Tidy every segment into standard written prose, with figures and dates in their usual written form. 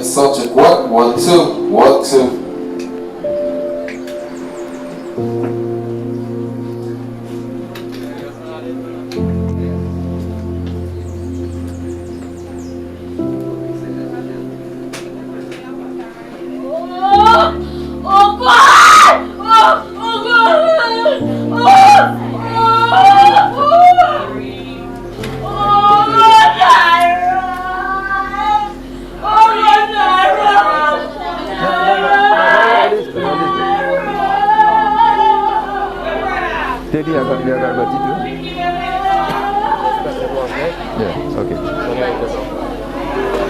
Subject what? 1, 2, 1, 2. Oh God! Take the agarbatti too. Yeah, okay.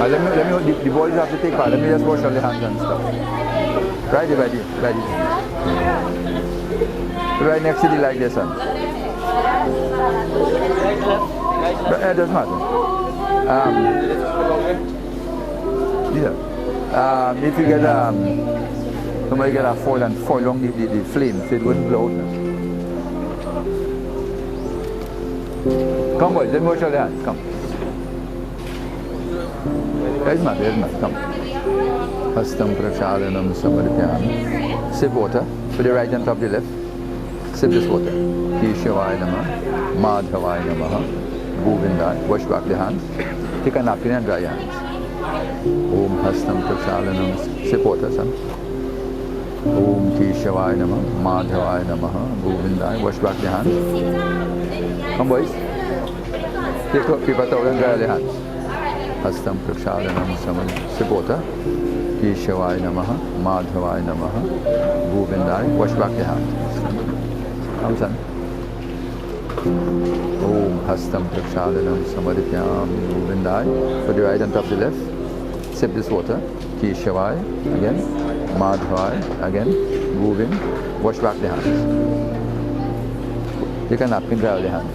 Let me, the boys have to take part. Let me just wash all the hands and stuff. Right there, right. Right next to the light there, son. But it doesn't matter. If you get somebody get a foil and foil along the flame so it wouldn't blow out. Come boys, let me wash all the hands, come. Doesn't matter, come. Hastam prashadanam samarpyami. Sip water, put the right hand top of the left. Sip this water. Keshavaya namaha, Madhavaya namaha, Govindaya. Wash back the hands. Take a napkin and dry your hands. Om Hastam Prakshalanam. Sip water, son. Om Keshavaya namaha, Madhavaya namaha, Govindaya. Wash back the hands. Come boys. Take a paper towel and dry the hands. Hastam Prakshalanam Samal. Sip water. Keshavaya namaha, Madhavaya namaha, Govindaya. Wash back the hands. Come son. Om Hastam Prakshalanam Samadipyami Govindaya. Put the right on top of the left. Sip this water. Keshavaya again. Madhavaya again. Govind. Wash back the hands. Take a napkin, dry all the hands.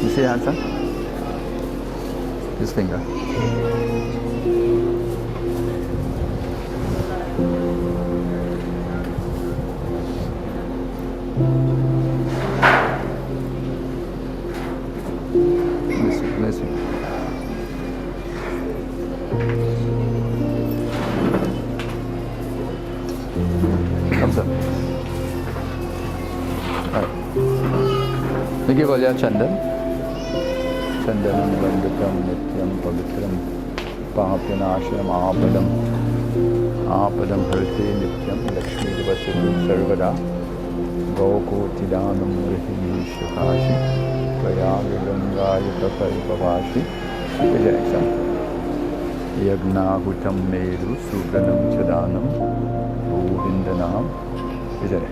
You see your hands, son? This finger. Listen. Come, sir. Alright. We give all your chandan. Chandanam Vandakam Nityam Pavitram Pahapanasham Apadam Harite Nityam Lakshmi Devasati Sarvada Gaukotidanam Vrihi Shakashi Kayagangaya Takalpavashi Vijayasam Yagnahutam Meru Subranam Chadanam Govindanam Vijay.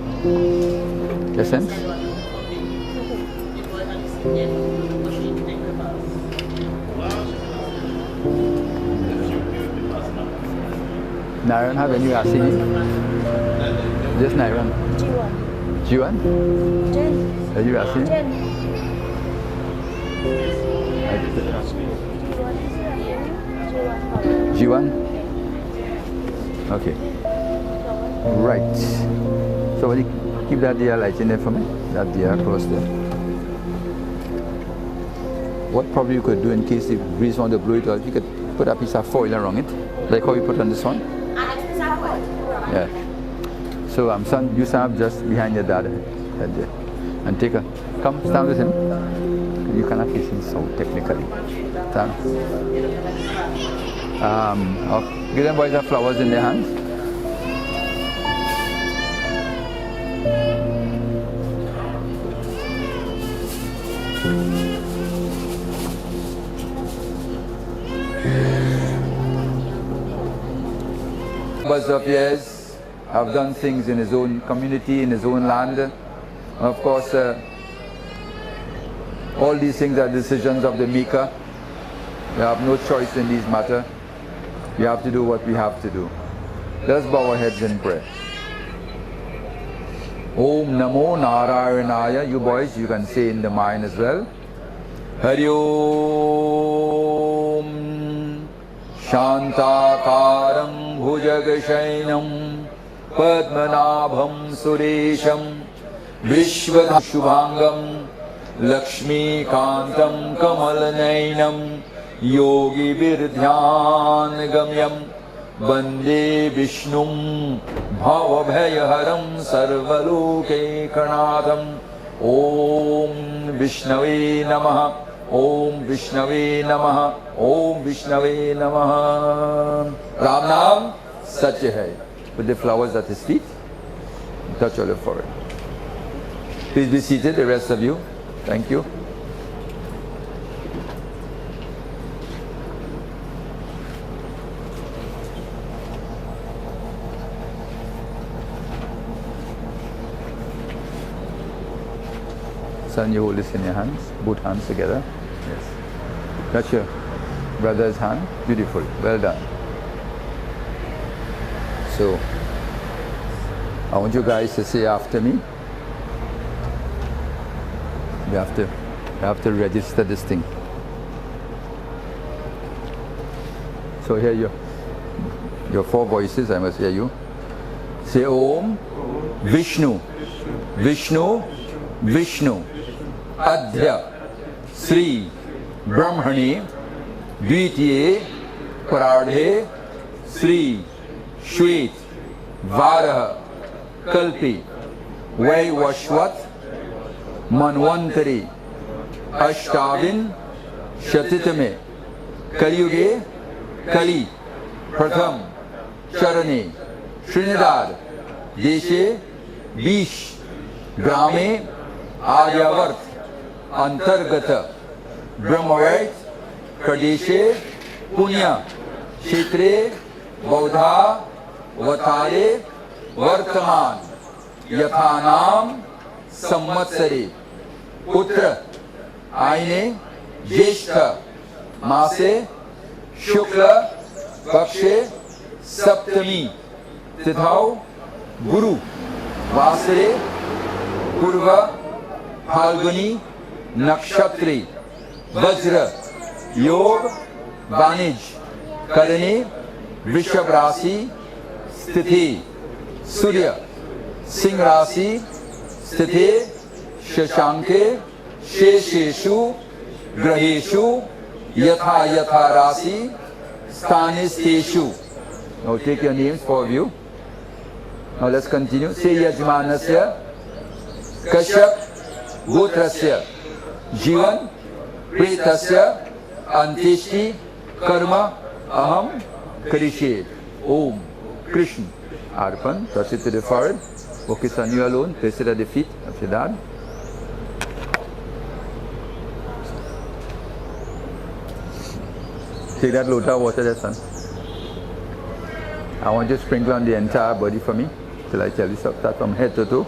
Your sense? Narayan, have any Rasi? Just Narayan. Jiwan. Jen. Are you Rasi? Jen. Jiwan? Okay. Right. So will you keep that deer light in there for me? That deer close there. What probably you could do in case the breeze want to blow it out, you could put a piece of foil around it, like how you put on this one. Yeah. So son, you stand up just behind your dad head there. And take a, come stand with him. You cannot kiss him so technically. Stand. Give them boys the flowers in their hands. Numbers of years have done things in his own community, in his own land. Of course, all these things are decisions of the Maker. We have no choice in these matters. We have to do what we have to do. Let's bow our heads in prayer. Om Namo Narayanaya. You boys, you can say in the mind as well. Hari Om Shantakaram Bhujagashainam Padmanabham Suresham Vishwadha Shubhangam Lakshmi Kantam Kamalanainam Yogi Virdhyan Gamyam Bande Vishnum Bhavabhayaharam Sarvaloke Karnatham Om Vishnave Namaha Om Vishnave Namaha Om Vishnave Namaha. Ram Nam Satya Hai. Put the flowers at his feet. Touch all your forehead. Please be seated, the rest of you. Thank you. Son, you hold this in your hands, both hands together. Yes. That's your brother's hand. Beautiful. Well done. So, I want you guys to say after me. You have to register this thing. So here your four voices, I must hear you. Say Om Vishnu, Vishnu, Vishnu, Adhya, Sri, Brahmani, Dvitiye, Paradhe, Sri, Shwet, Varaha, Kalpi, Vaivashvat, Manvantari, Ashtavin, Shatitame, Kaliyuge, Kali, Pratham, Charane, Trinidad, Deshe, Biche, Grame, Aryavart, Antargata, Brahmavait, Kadeshe, Punya, Kshetre, Baudha, Vatare, Vartaman, Yathanam, Samvatsare, Putra, Aine, Jeshta, Mase, Shukla, Pakshe, Saptami, Tithau, Guru, Vasare, Purva, Phalguni, Nakshatri, Vajra, Yog, Vanij, Karani, Vrishabh Rasi, Stithi, Surya, Singh Rasi, Stithi, Shashanke, Shesheshu, Graheshu, Yatha Yatha Rasi, Sthanisteshu. Now take your names for you. Now let's continue. Say Yajmanasya, Kashyap, Gotrasya, Jivan, Pretasya, Anteshti, Karma, Aham, Karishe. Om, Krishna. Arpan, touch it to the forehead. Focus on you alone. Place it at the feet of your dad. Take that lota of water there, son. I want you to sprinkle on the entire body for me till I tell you so. Start from head to toe.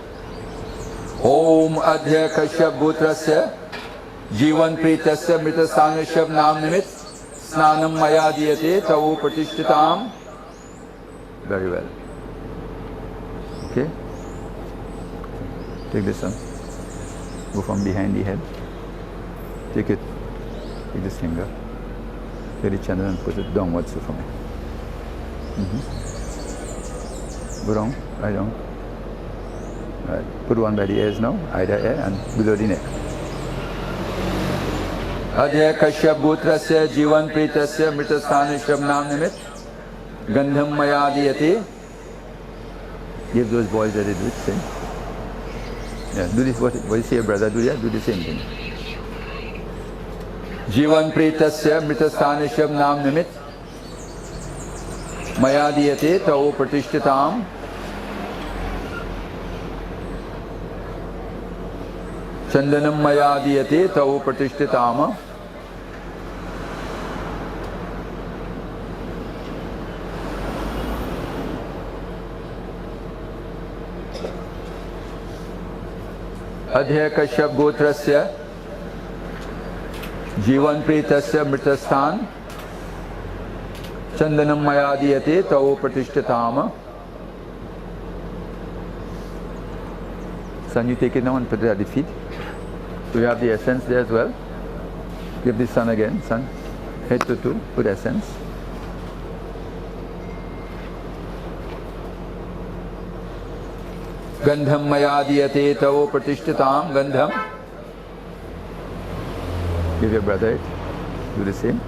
Om Adhya Kashyap Gotrasya Jivan Pretasya Mrita Sanashab Nam Nimit Snanam Maya Diyate Tavu Pratishtitam. Very well. Okay? Take this one. Go from behind the head. Take it. Take this finger. Take the channel and put it downwards for me. Go down, right down. Right. Put one by the ears now, either ear and below the neck. Adhya Kashyap Gotrasya Jivan Pretasya Mritasthana Nam Nimit Gandham Maya Diyate. Give those boys that they do it, same. Yeah, do this, what you say, brother, do the same thing. Jivan Pretasya Mritasthana Nam Nimit Maya Diyate Tau Pratishtitam. Chandanam Maya Diyate Tau Pratishtitam. Adhya Kashyap Gotrasya Jivan Pretasya Mritasthan Chandanam Maya Diyate Tau Pratishtitam. Son, you take it now and put it at the feet. So you have the essence there as well. Give the sun again, son. Head to toe, put essence. Gandham Maya Diyate Tau Pratishtitam. Gandham. Give your brother it. Do the same.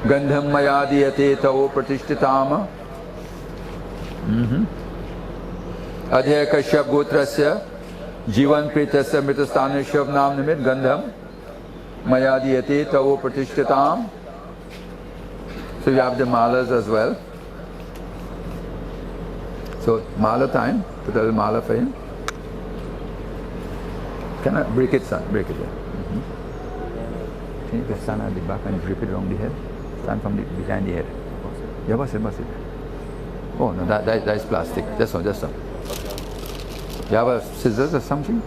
Gandham Maya Diyate Tau Pratishtitam. Adhya Kashyap Gotrasya Jivan Pretasya Mritasthana Shav Nam Nimit Gandham Maya Diyate Tau Pratishtitam. So you have the malas as well. So mala time, put a little mala for him. Can I break it, son? Break it, yeah. Can you just stand at the back and grip it around the head? Stand from behind the head. Yeah, what's it? Oh no, that is plastic. Just one. You have a scissors or something?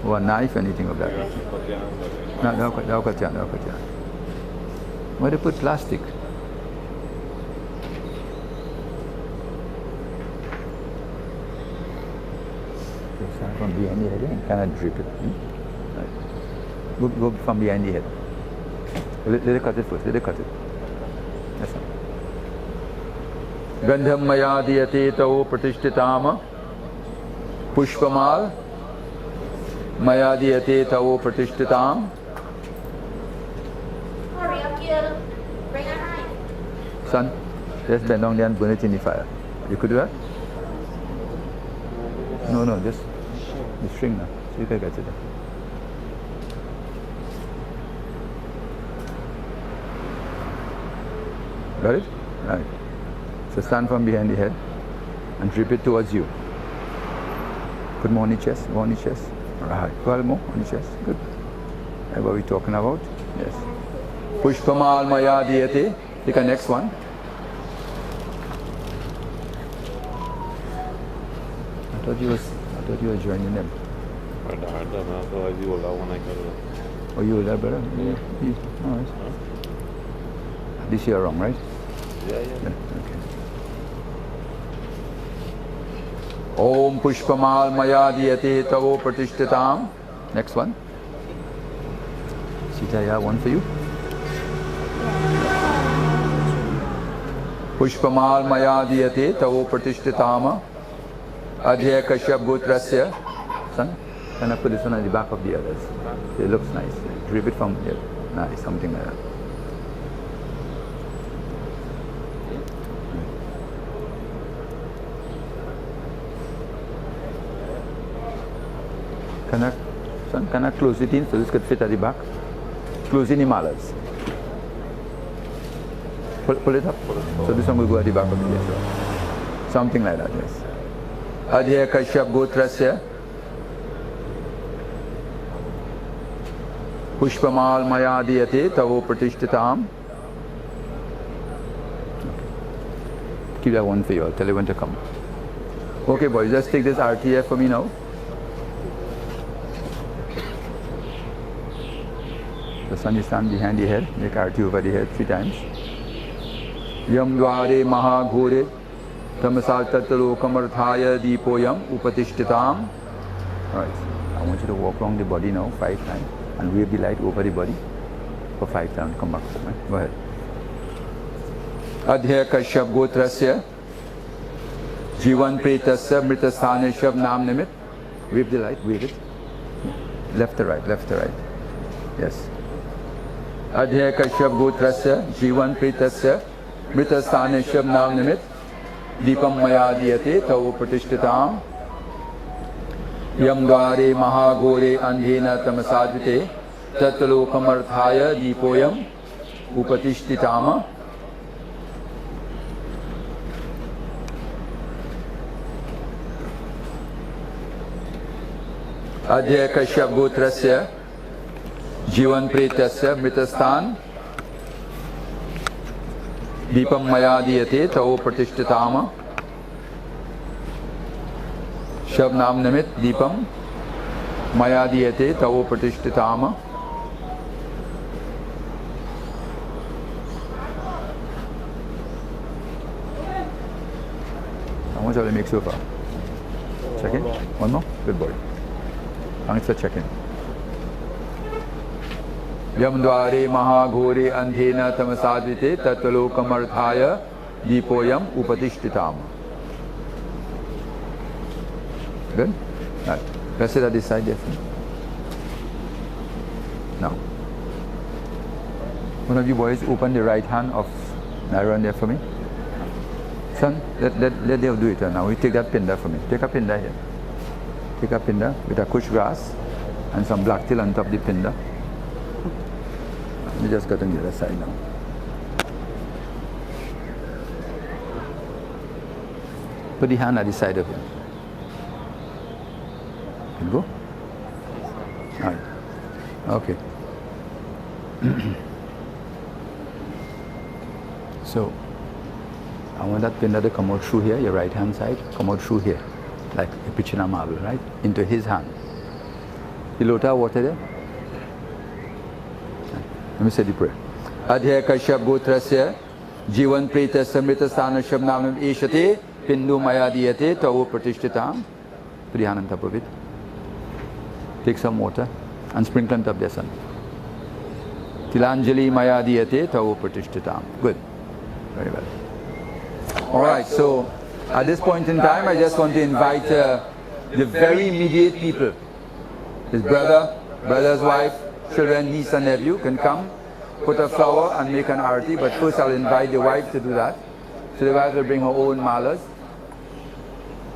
or a knife, anything of that. No, why they put plastic? Start from behind the head and kind of drip it. Right. Go from behind the head. Let it cut it first. Let it cut it. That's all. Gandham maya diyate tavo pratishtitama pushpamal maya diyate tavo pratishtitam. Hurry up, kid. Bring a knife. Son, just bend down there and burn it in the fire. You could do that? No, just the string now. So you can get it. Got it? Right. So stand from behind the head and drip it towards you. Put more on the chest, more on the chest. Right. Go ahead, more on the chest. Good. That's what we're talking about. Yes. Pushpamal maya diyate. Take a next one. I thought you were joining them. Oh, you were there, brother? Yeah. All right. This year wrong, right? Yeah. Okay. Om Pushpamal Maya Diyate Tavo Pratishtitam. Next one. Sita, I have one for you. Pushpamal Maya Diyate Tavo Pratishtitam. Adhyaya Kashyap Gotrasya. Son, can I put this one on the back of the others? It looks nice. Drip it from here. Nice, something like that. Can I close it in so this could fit at the back? Close in the mallards. Pull it up. So this one will go at the back of the head. Something like that, yes. Adhyaya Kashyap Gotrasya Pushpamal Maya Diyate Tavo Pratishtitam. Keep that one for you. I'll tell you when to come. Okay, boys, just take this RTF for me now. The sun is stand behind the head. Make RT over the head 3 times. Yam dvare maha ghore tamasal tattalokamarthaya deepoyam upatishtitam. Alright, I want you to walk along the body now 5 times and wave the light over the body for 5 times. Come back home. Go ahead. Adhyaya Kashyap Gotrasya Jivan Pretasya Mritasthane Shav Nam Nimit. Wave the light, wave it. Left to right, left to right. Yes. Adhyaya Kashyap Gotrasya Jivan Pretasya Mritasthane Shav Nam Nimit. Deepam Maya Diyate Tavo Pratishtitam. Yam Dvare Mahagore Andhena Tamasadvite Tattalokamarthaya Deepoyam Upatishtitam. Adhyaya Kashyap Gotrasya Jivan Pretasya Mritastan Deepam Maya Diyate Tavo Pratishtitam. Shav Nam Nimit Deepam Maya Diyate Tavo Pratishtitam. How much have they make so far? Check in? One more? Good boy. Thanks for checking. Yam dvare mahagore andhena tamasadvite tattalokamarthaya deepoyam upatishtitam. Good? Right. Press it at this side, yes. Now. One of you boys open the right hand of Nairon there for me. Son, let them do it now. You take that pinda for me. Take a pinda here. Take a pinda with a kush grass and some black till on top of the pinda. You just got on the other side now. Put the hand at the side of him. Can go? Alright. Okay. So, I want that pinda to come out through here, your right hand side, come out through here, like a pitch in a marble, right? Into his hand. The lota water there? Let me say the prayer. Adhya Kashyap Gotrasya Jivan Preta Samrita Sthana Shabnam Ishate Pindu Mayadiyate Tavu Pratishtitam. Priyananta Pavit. Take some water and sprinkle on top their sun. Tilanjali Mayadiyate Tavu Pratishtitam. Good. Very well. Alright, so at this point in time, I just want to invite the very immediate people. His brother, brother's wife, children, niece and nephew can come, put a flower and make an arati. But first I'll invite the wife to do that. So the wife will bring her own malas.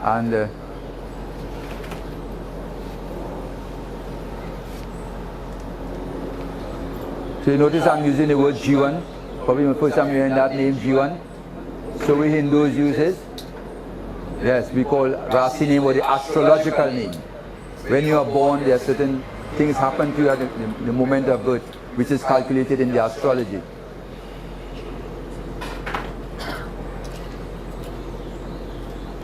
And so you notice I'm using the word Jivan. Probably the first time you're hearing that name, Jivan. So we Hindus use it. Yes, we call Rasi name or the astrological name. When you are born, there are certain things happen to you at the moment of birth, which is calculated in the astrology.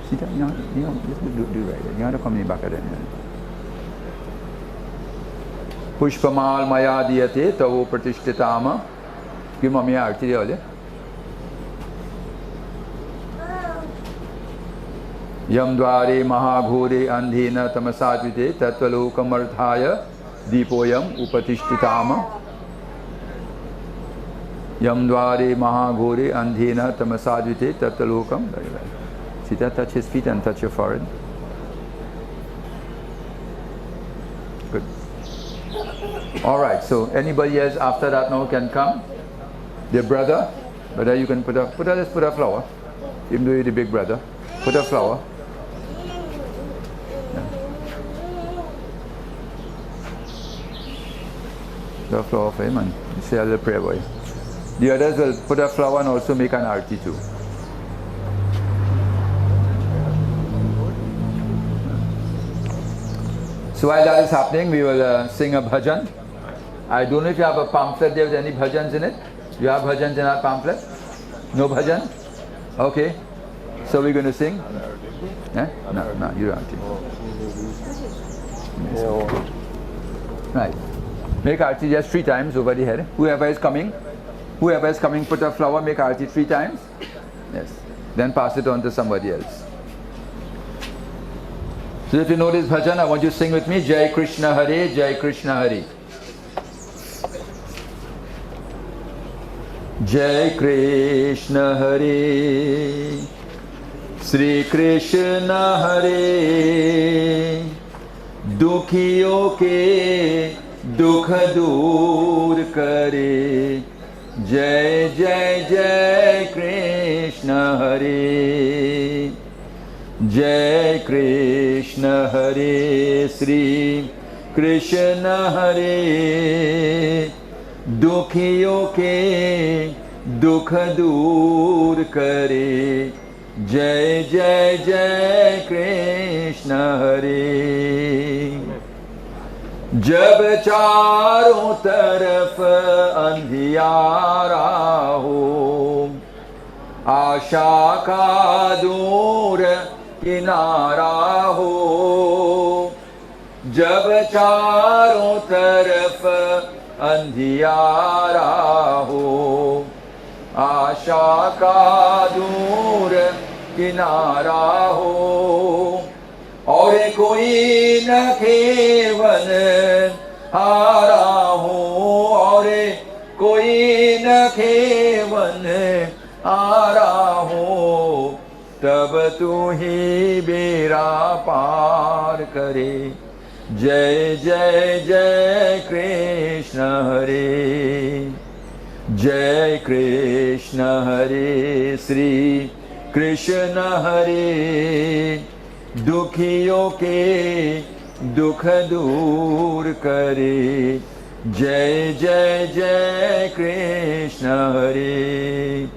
See that? You know, just do right. You have to come in back at it. Pushpamal Maya Diyate Tavo Pratishtitama. Give mommy arti there. Yam Dware Mahaghore Andhena Tamasajvite Tatvalokamarthaya Deepoyam Upatishtitama. Yam Dware Mahaghore Andhena Tamasajvite Tatvalokam. Very well. See that? Touch his feet and touch your forehead. Good. Alright, so anybody else after that now can come? Their brother. Brother, you can let's put a flower. Even though you're the big brother. Put a flower. The flower for him and say a little prayer boy. The others will put a flower and also make an arti too. So while that is happening, we will sing a bhajan. I don't know if you have a pamphlet there with any bhajans in it. You have bhajans in that pamphlet? No bhajan? Okay. So we're going to sing? Eh? No, you don't have to. Right. Make arti just 3 times over the head. Whoever is coming, put a flower, make arti 3 times. Yes. Then pass it on to somebody else. So if you know this bhajan, I want you to sing with me. Jai Krishna Hare, Jai Krishna Hare. Jai Krishna Hare, Sri Krishna Hare, Dukhiyon ke dukh dur kare. Jai Jai Jai Krishna Hare, Jai Krishna Hare, Sri Krishna Hare, Dukhiyon ke dukh dur kare. Jai Jai Jai Krishna Hare. जब चारों तरफ अंधियारा हो, आशा का दूर किनारा हो. जब चारों तरफ अंधियारा हो, आशा का दूर किनारा हो. और कोई न केवल हारा हो, और कोई न केवल हारा हो. तब तू ही बेड़ा पार करे. जय जय जय कृष्ण हरे, जय कृष्ण हरे. श्री कृष्ण हरे, दुखियों के दुख दूर करे. जय जय जय कृष्ण हरे.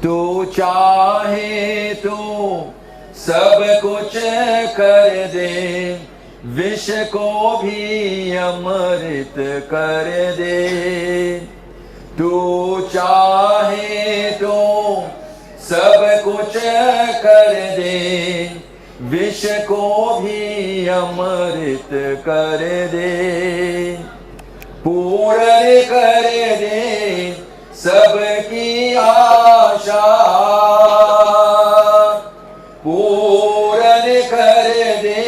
तू चाहे तो सब कुछ कर दे, विष को भी अमृत कर दे. तू चाहे तो सब कुछ कर दे, विष को भी अमृत कर दे, पूर्ण कर दे सबकी आशा, पूर्ण कर दे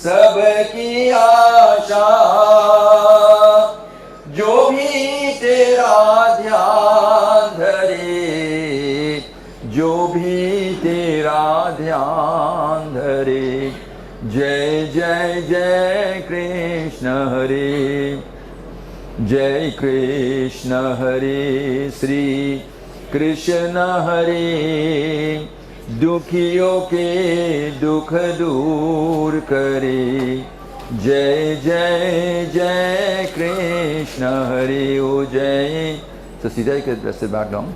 सबकी आशा, जो भी तेरा ध्यान धरे, जो भी तेरा ध्यान धरे। जय जय जय कृष्ण हरे, जय कृष्ण हरे, श्री कृष्ण हरे, दुखियों के दुख दूर करे। जय जय जय कृष्ण हरे, ओ जय। So Sita, you could rest it back down.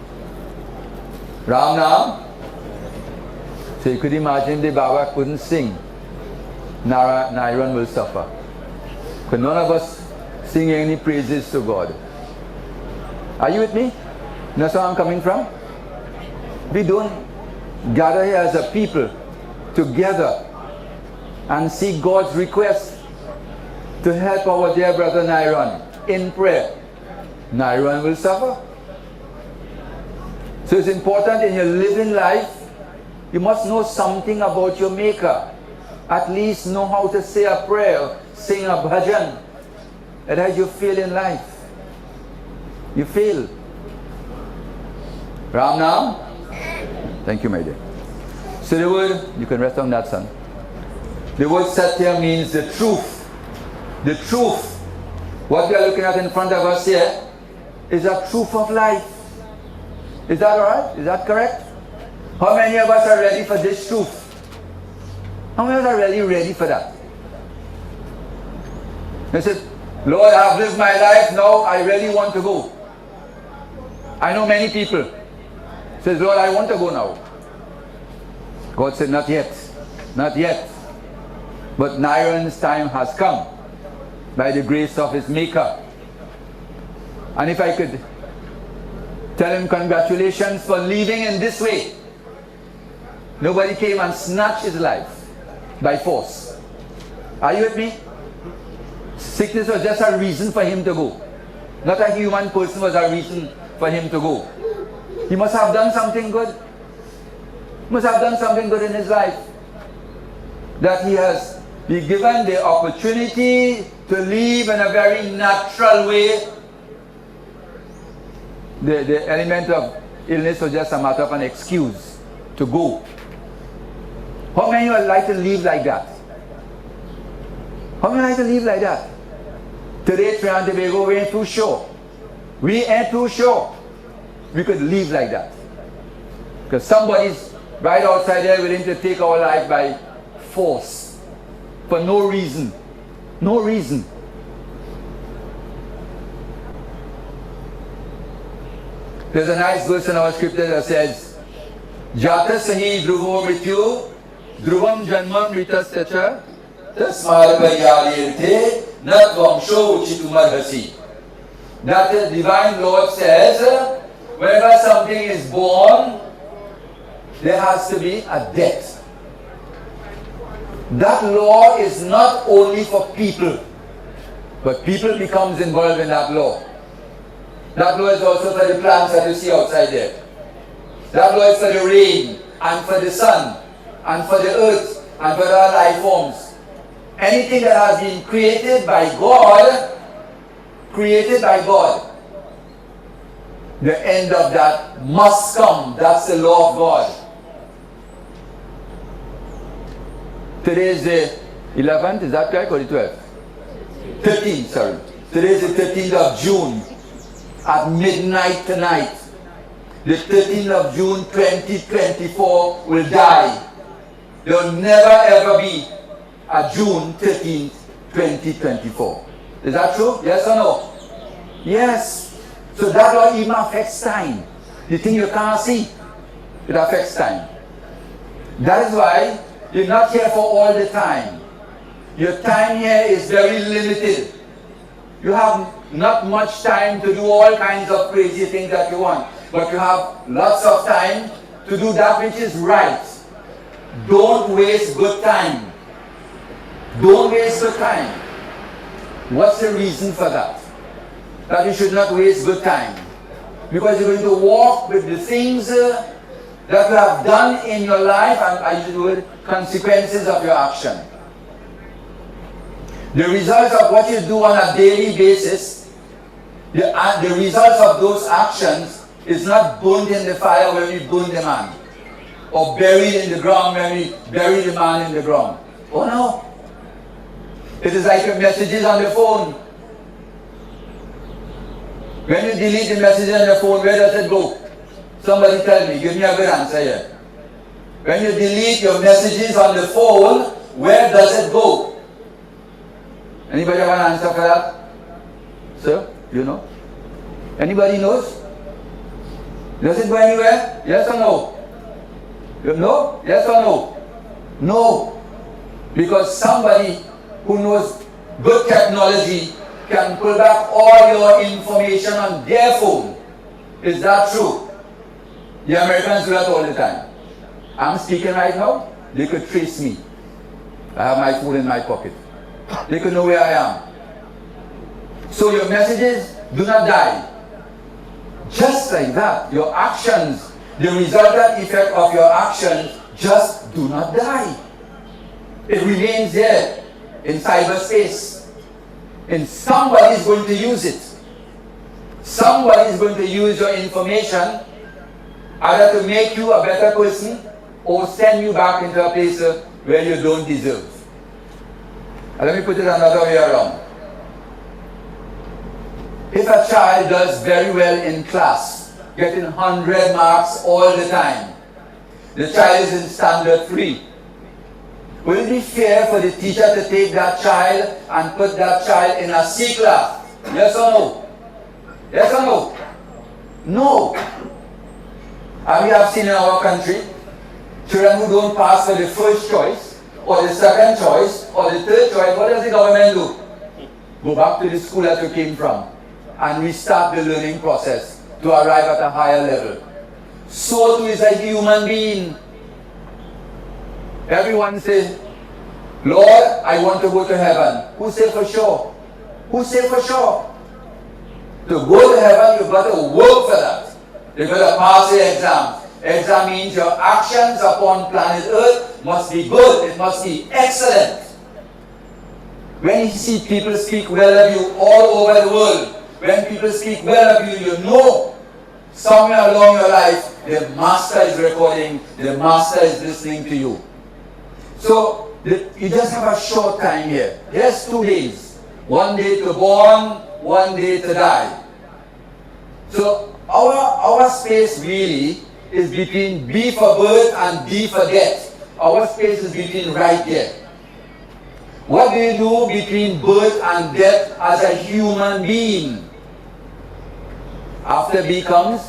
Ram Nam. So you could imagine the Baba couldn't sing, Nairan will suffer. Because none of us sing any praises to God. Are you with me? That's where I'm coming from. We don't gather here as a people together and seek God's request to help our dear brother Nairan in prayer. Nairan will suffer. So it's important in your living life, you must know something about your Maker. At least know how to say a prayer, sing a bhajan. Otherwise you fail in life. You fail. Ram Nam? Thank you, my dear. So the word, you can rest on that, son. The word Satya means the truth. The truth. What we are looking at in front of us here is a truth of life. Is that alright? Is that correct? How many of us are ready for this truth? How many of us are really ready for that? They said, Lord, I have lived my life, now I really want to go. I know many people. Says, Lord, I want to go now. God said, not yet. Not yet. But Nairan's time has come by the grace of his Maker. And if I could tell him congratulations for leaving in this way. Nobody came and snatched his life by force. Are you with me? Sickness was just a reason for him to go. Not a human person was a reason for him to go. He must have done something good. He must have done something good in his life. That he has been given the opportunity to live in a very natural way. The element of illness was just a matter of an excuse to go. How many would like to live like that? How many like to live like that? Today, Trinidad and Tobago, we ain't too sure. We ain't too sure we could live like that. Because somebody's right outside there willing to take our life by force. For no reason. No reason. There's a nice verse in our scripture that says, Jata sahi dhruvo mrityu, dhruvam janmam ritasya tasmar vayarirthe natvam sho chitumarhasi. That the divine Lord says, whenever something is born, there has to be a death. That law is not only for people, but people becomes involved in that law. That law is also for the plants that you see outside there. That law is for the rain, and for the sun, and for the earth, and for all life forms. Anything that has been created by God, the end of that must come. That's the law of God. Today is the 11th, is that correct, or the 12th? 13th, sorry. Today is the 13th of June. At midnight tonight, the 13th of June 2024 will die. There will never ever be a June 13th, 2024. Is that true? Yes or no? Yes. So that law even affects time. The thing you can't see, it affects time. That is why you're not here for all the time. Your time here is very limited. You have not much time to do all kinds of crazy things that you want, but you have lots of time to do that which is right. Don't waste good time. Don't waste good time. What's the reason for that? That you should not waste good time. Because you're going to walk with the things that you have done in your life, and I use the word consequences of your action. The results of what you do on a daily basis, the results of those actions is not burned in the fire when we burn the man, or buried in the ground when we bury the man in the ground. Oh no. It is like your messages on the phone. When you delete the messages on your phone, where does it go? Somebody tell me, give me a good answer here. When you delete your messages on the phone, where does it go? Anybody have an answer for that? Sir, you know? Anybody knows? Does it go anywhere? Yes or no? No? Yes or no? No. Because somebody who knows good technology can pull back all your information on their phone. Is that true? The Americans do that all the time. I'm speaking right now, they could trace me. I have my phone in my pocket. They could know where I am. So your messages do not die. Just like that, your actions, the resultant effect of your actions just do not die. It remains there in cyberspace. And somebody is going to use it. Somebody is going to use your information either to make you a better person or send you back into a place where you don't deserve. And let me put it another way around. If a child does very well in class, getting 100 marks all the time, the child is in standard 3. Will it be fair for the teacher to take that child and put that child in a C class? Yes or no? Yes or no? No. And we have seen in our country, children who don't pass for the first choice, or the second choice, or the third choice, what does the government do? Go back to the school that you came from and restart the learning process to arrive at a higher level. So too is a human being. Everyone says, Lord, I want to go to heaven. Who say for sure? Who say for sure? To go to heaven, you've got to work for that. You've got to pass the exam. Exam means your actions upon planet Earth must be good. It must be excellent. When you see people speak well of you all over the world, when people speak well of you, you know somewhere along your life, the master is recording, the master is listening to you. So, you just have a short time here. Just 2 days. 1 day to born, 1 day to die. So, our space really is between B for birth and D for death. Our space is between right there. What do you do between birth and death as a human being? After B comes,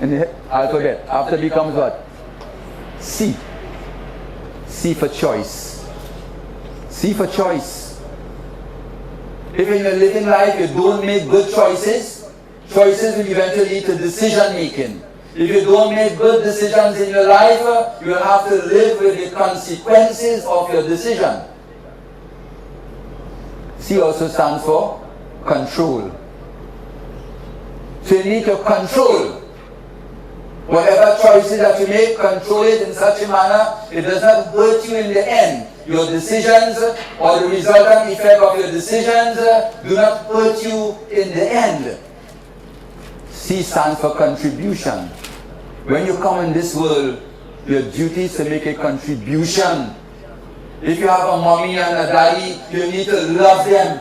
in the alphabet, after B comes what? C. C for choice. C for choice. If in your living life you don't make good choices, choices will eventually lead to decision making. If you don't make good decisions in your life, you will have to live with the consequences of your decision. C also stands for control. So you need to control whatever choices that you make, control it in such a manner it does not hurt you in the end. Your decisions or the resultant effect of your decisions do not hurt you in the end. C stands for contribution. When you come in this world, your duty is to make a contribution. If you have a mommy and a daddy, you need to love them.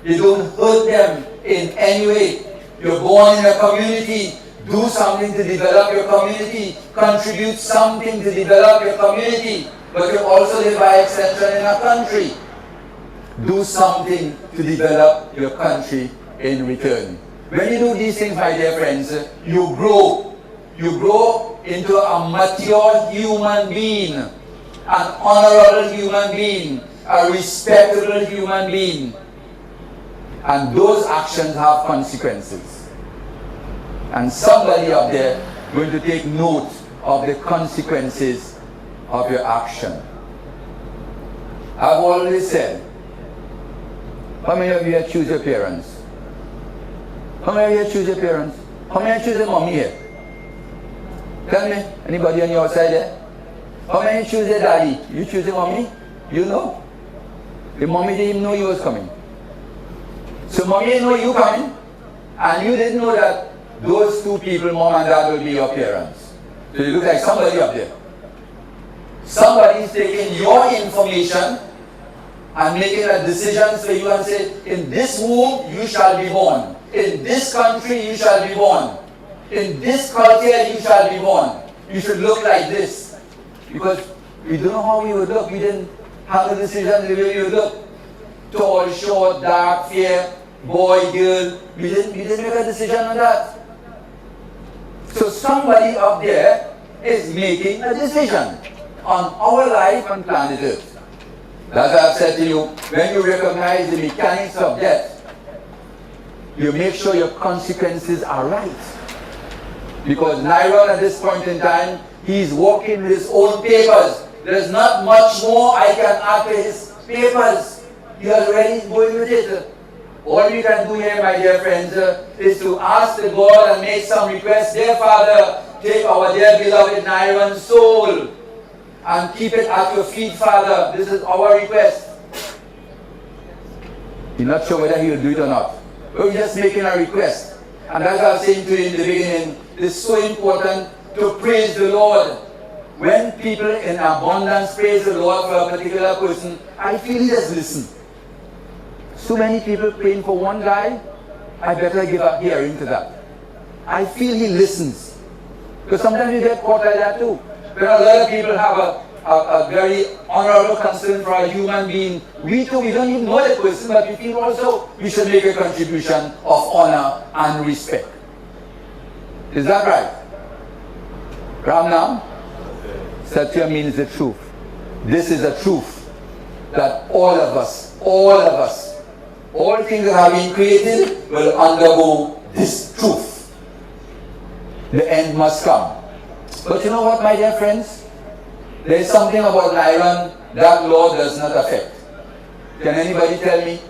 You don't hurt them in any way. You're born in a community. Do something to develop your community. Contribute something to develop your community. But you also live by extension in a country. Do something to develop your country in return. When you do these things, my dear friends, you grow. You grow into a mature human being, an honorable human being, a respectable human being. And those actions have consequences. And somebody up there going to take note of the consequences of your action. I've always said, how many of you here choose your parents? How many of you here choose your parents? How many choose their mommy here? Tell me, anybody on your side there? How many choose their daddy? You choose your mommy? You know? The mommy didn't even know you was coming. So mommy didn't know you coming, and you didn't know that those two people, mom and dad, will be your parents. So you look like somebody up there. Somebody is taking your information and making a decision for you and say, in this womb you shall be born. In this country you shall be born. In this culture you shall be born. You should look like this. Because we don't know how we would look. We didn't have a decision the way we would look. Tall, short, dark, fair, boy, girl. We didn't make a decision on that. So somebody up there is making a decision on our life on planet Earth. As I've said to you, when you recognize the mechanics of death, you make sure your consequences are right. Because Nairon at this point in time, he's walking with his own papers. There's not much more I can add to his papers. He already going with it. All we can do here, my dear friends, is to ask the God and make some requests. Dear Father, take our dear beloved Nairon's soul and keep it at your feet, Father. This is our request. You're not sure whether he will do it or not. We're just making a request. And as I was saying to you in the beginning, it's so important to praise the Lord. When people in abundance praise the Lord for a particular person, I feel he does listen. So many people praying for one guy, I better give a hearing to that. I feel he listens. Because sometimes you get caught like that too. But a lot of people have a very honorable concern for a human being. We too, we don't even know that person, but we feel also we should make a contribution of honor and respect. Is that right? Ramnam? Satya means the truth. This is the truth that all of us, all things that have been created will undergo this truth. The end must come. But you know what, my dear friends? There is something about Nairon that law does not affect. Can anybody tell me?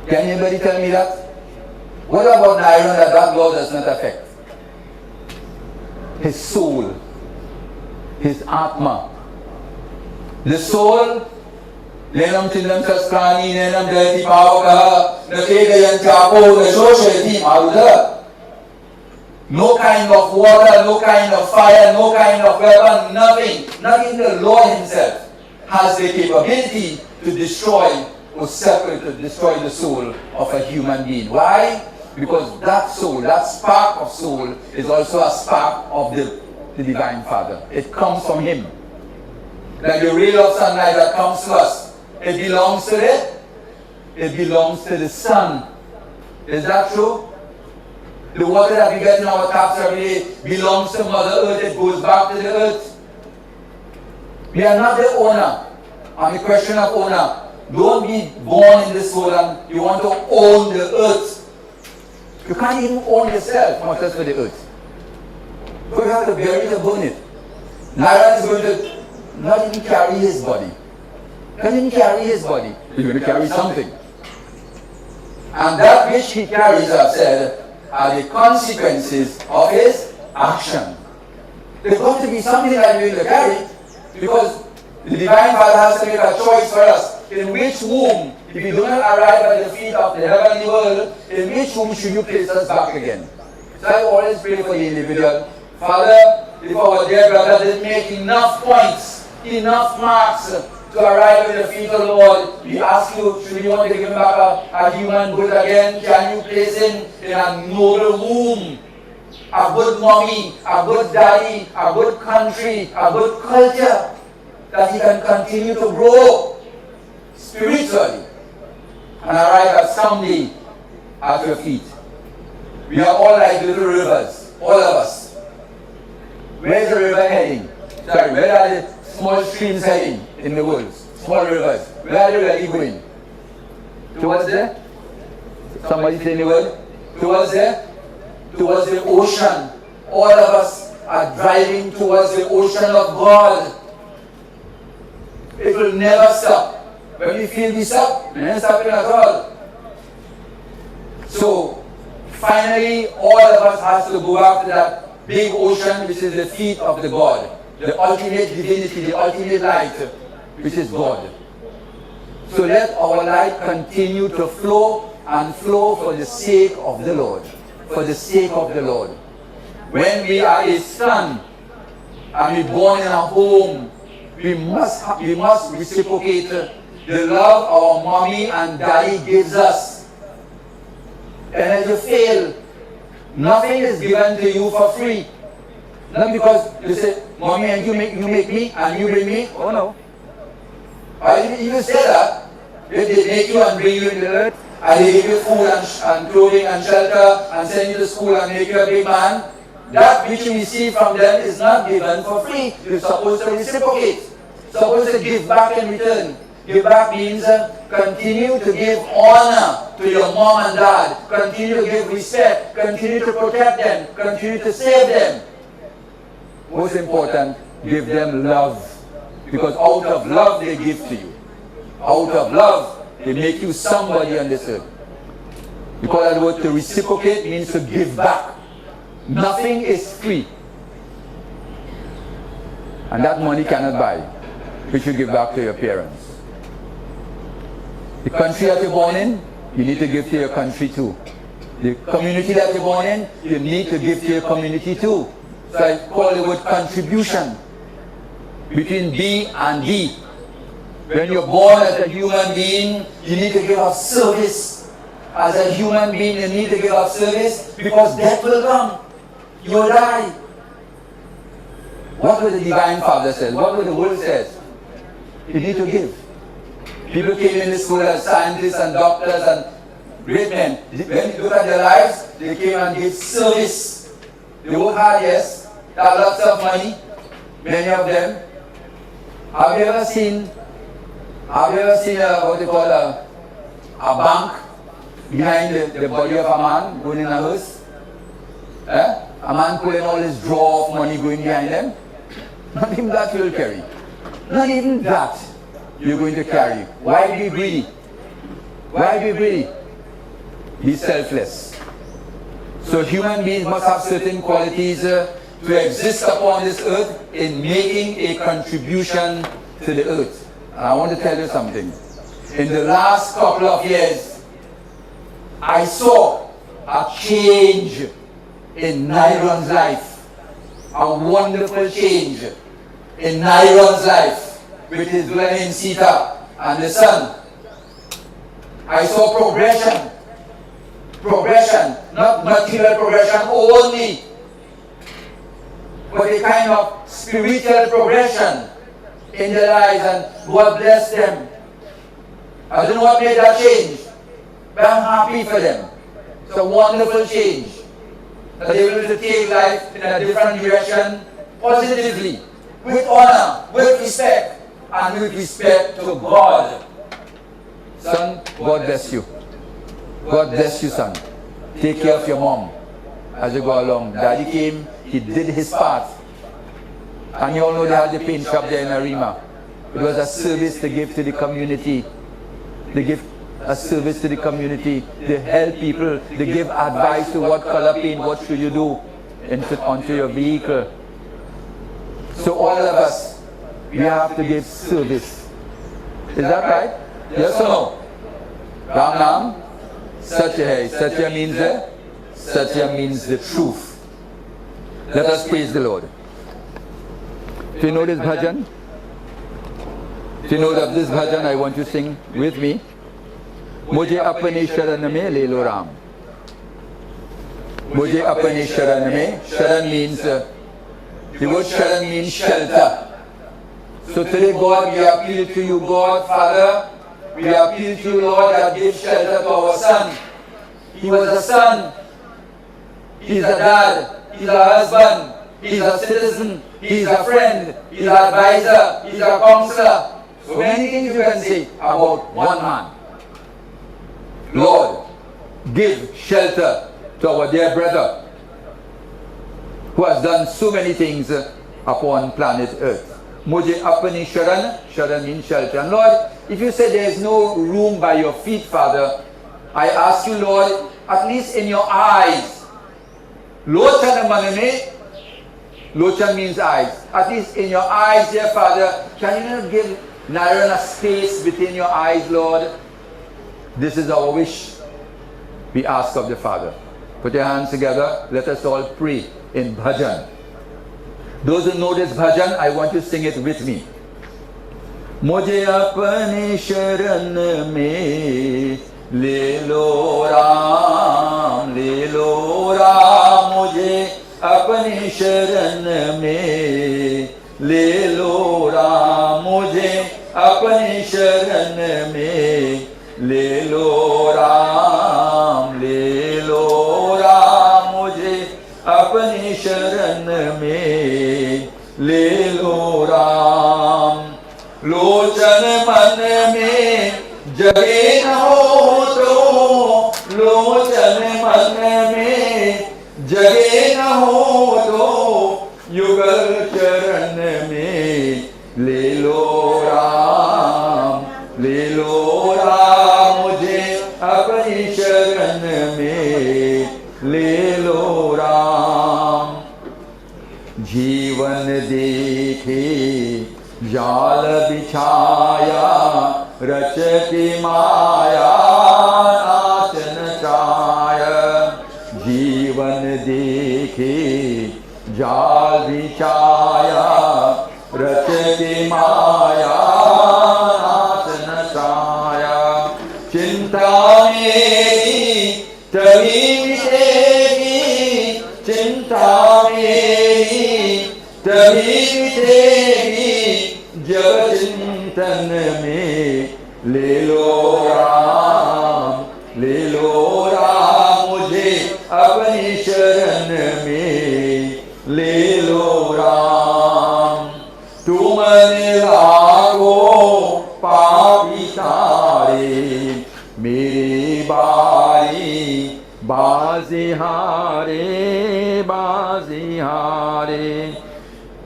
Can anybody tell me that? What about Nairon that law does not affect? His soul, his atma. The soul, lenam chindam sastrani, lenam jayati pavaka, nakegayan chapo, nashoshayati maruda. No kind of water, no kind of fire, no kind of weapon, nothing. Not even the Lord himself has the capability to destroy or separate, to destroy the soul of a human being. Why? Because that soul, that spark of soul is also a spark of the Divine Father. It comes from him. Like the ray of sunlight that comes to us, it belongs to the sun. Is that true? The water that we get in our taps every day belongs to Mother Earth. It goes back to the earth. We are not the owner. On the question of owner, don't be born in this world and you want to own the earth. You can't even own yourself, much less for the earth. So you have to bury it or burn it. Nairon is going to not even carry his body. Can't even carry his body. He's going to carry something. And that which he carries, I've said, are the consequences of his action. There's got to be something that we're going to carry, because the Divine Father has to make a choice for us. In which womb, if we do not arrive at the feet of the heavenly world, in which womb should you place us back again? So I always pray for the individual. Father, if our dear brother didn't make enough points, enough marks to arrive at the feet of the Lord, we ask you, should you want to give him back a human good again? Can you place him in a noble womb? A good mommy, a good daddy, a good country, a good culture, that he can continue to grow spiritually and arrive at someday at your feet. We are all like little rivers, all of us. Where's the river heading? Sorry, where are the small streams heading in the world? Small rivers. Where are they really going? Towards there? Somebody say the word? Towards there? Towards the ocean. All of us are driving towards the ocean of God. it will never stop. When we feel we stop, it ain't stopping at all. So, finally, all of us has to go back to that big ocean, which is the feet of the God, the ultimate divinity, the ultimate light, which is God. So let our light continue to flow and flow for the sake of the Lord. For the sake of the Lord. When we are a son and we're born in a home, we must reciprocate the love our mommy and daddy gives us. And if you fail, nothing is given to you for free. Not because you say, mommy, and you make me and you bring me. Oh no. I even say that. If they make you and bring you in the earth, and they give you food and clothing and shelter and send you to school and make you a big man, that which you receive from them is not given for free. You're supposed to reciprocate. Supposed to give back in return. Give back means continue to give honor to your mom and dad. Continue to give respect. Continue to protect them. Continue to save them. Most important, give them love. Because out of love they give to you. Out of love, they make you somebody on this earth. You call that word to reciprocate means to give back. Nothing is free. And that money cannot buy, which you give back to your parents. The country that you're born in, you need to give to your country too. The community that you're born in, you need to give to your community too. So I call the word contribution. Between B and D. When you're born as a human being, you need to give up service. As a human being, you need to give up service because death will come. You will die. What will the Divine Father say? What will the world say? You need to give. People came in this world as scientists and doctors and great men. When you look at their lives, they came and gave service. They work hard, yes. They have lots of money. Many of them. Have you ever seen what they call a bank behind the body of a man going in a hearse? A man pulling all his drawer of money going behind them? Not even that you'll carry. Not even that you're going to carry. Why be greedy? Why be greedy? Be selfless. So human beings must have certain qualities to exist upon this earth in making a contribution to the earth. And I want to tell you something. In the last couple of years, I saw a change in Nairon's life. A wonderful change in Nairon's life with his dwelling Sita and the son. I saw progression. Progression, not material progression only, but a kind of spiritual progression in their lives, and God bless them. I don't know what made that change, but I'm happy for them. It's a wonderful change. That they will take life in a different direction, positively, with honor, with respect, and with respect to God. Son, God bless you. God bless you, son. Take care of your mom as you go along. Daddy came, he did his part. And you all know they had the paint shop there in Arima. It was a service to give to the community. They give a service to the community. They help people. They give advice to what color paint, what should you do onto your vehicle. So all of us, we have to give service. Is that right? Yes or no? Ram Nam? Satya hai. Satya means the truth. Let us praise the Lord. If you know this bhajan, if you know of this bhajan, I want you to sing with me. Mujhe apne sharan mein le lo Ram. Mujhe apne sharan mein. Sharan means, the word sharan means shelter. So today, God, we appeal to you, God, Father. We appeal to you, Lord, that give shelter to our son. He was a son. He's a dad. He's a husband. He's a citizen. He's a friend. He's an advisor. He's a counselor. So many things you can say about one man. Lord, give shelter to our dear brother who has done so many things upon planet Earth. Mujhe apni sharan means shelter. And Lord, if you say there is no room by your feet, Father, I ask you, Lord, at least in your eyes. Lochan manane, lochan means eyes. At least in your eyes, dear Father, can you not give Narayana space within your eyes, Lord? This is our wish we ask of the Father. Put your hands together. Let us all pray in bhajan. Those who know this bhajan, I want you to sing it with me. Mujhe apne sharan mein le lo Ram, mujhe apne sharan mein le lo Ram, mujhe apne sharan mein le lo Ram, mujhe apni sharan mein le lo Ram. लोचन मन में जगे न हो तो, लोचन मन में जगे न हो तो, युगल चरण में ले लो राम, मुझे अपनी शरण में ले लो राम। जीवन देखे जाल बिछाया, रच की माया नाचन चाय। जीवन देखे जाल बिछाया, रच की माया नाचन चाया। चिंता मेरी तभी मिटेगी, चिंता मेरी तभी मिटेगी, जब चिंतन में ले लो राम, मुझे अपनी शरण में ले लो राम। तुम लाखो पापी तारे, मेरी बारी बाजी हारे, बाजी हारे।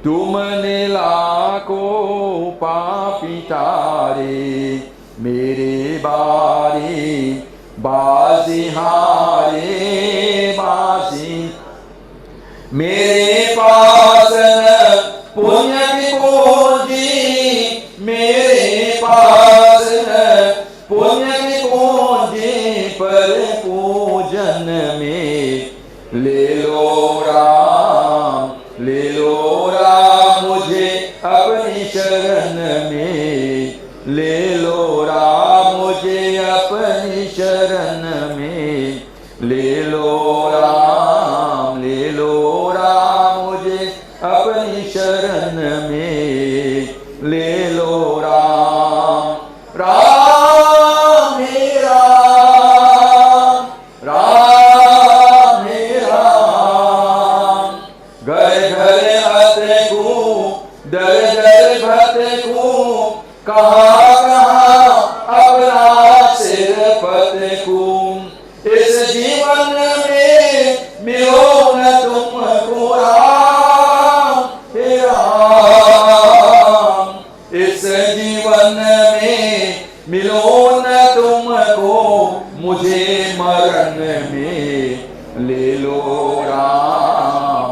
तुमने लाखों पापी तारे, मेरे बारी बाजी हारे, बाजी। मेरे पास न पुण्य की पूंजी, मेरे पास न पुण्य की पूंजी, पर पूजन में ले लो राम, मुझे अपनी शरण में ले लो राम, मुझे अपनी शरण में ले लो राम, मुझे अपनी शरण में ले लो राम। राम हे राम, राम हे राम। घर घर अतकू, दर दर भटकू, कहाँ कहाँ अपना सिर पटकू। इस जीवन में मिलो न तुमको राम, हे राम। इस जीवन में मिलो न तुमको, मुझे मरण में ले लो राम,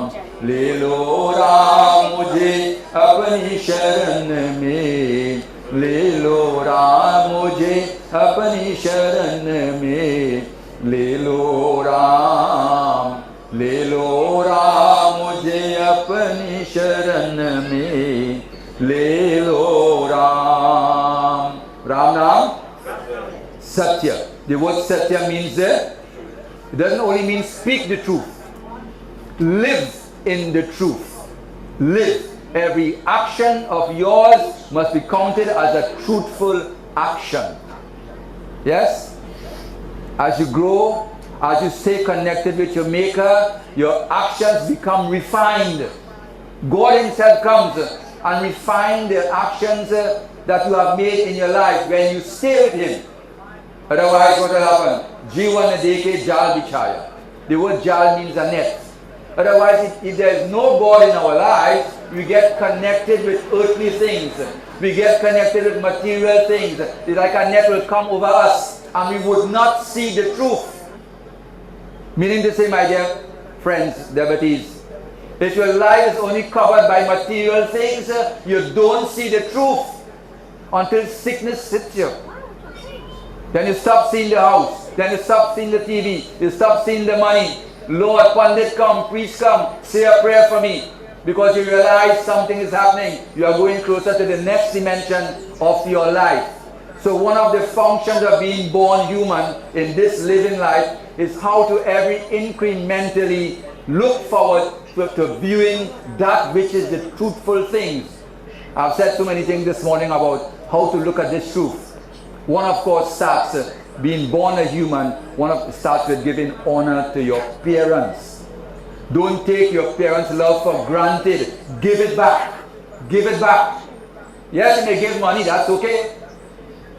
मुझे अपनी शरण में ले लो राम, मुझे अपनी शरण में ले लो राम, मुझे अपनी शरण में ले लो राम। राम नाम Satya. The word Satya means it doesn't only mean speak the truth. Live in the truth. Live. Every action of yours must be counted as a truthful action. Yes? As you grow, as you stay connected with your Maker, your actions become refined. God Himself comes and refines the actions that you have made in your life when you stay with Him. Otherwise, what will happen? Jivan deke jal bichaya. The word jal means a net. Otherwise, if there is no God in our life, we get connected with earthly things. We get connected with material things. It's like a net will come over us and we would not see the truth. Meaning to say, my dear friends, devotees, if your life is only covered by material things, you don't see the truth until sickness hits you. Then you stop seeing the house. Then you stop seeing the TV. You stop seeing the money. Lord, Pandit come, priest come, say a prayer for me. Because you realize something is happening. You are going closer to the next dimension of your life. So one of the functions of being born human in this living life is how to every incrementally look forward to viewing that which is the truthful things. I've said so many things this morning about how to look at this truth. One, of course, starts being born a human. Starts with giving honor to your parents. Don't take your parents' love for granted. Give it back. Give it back. Yes, you may give money, that's okay.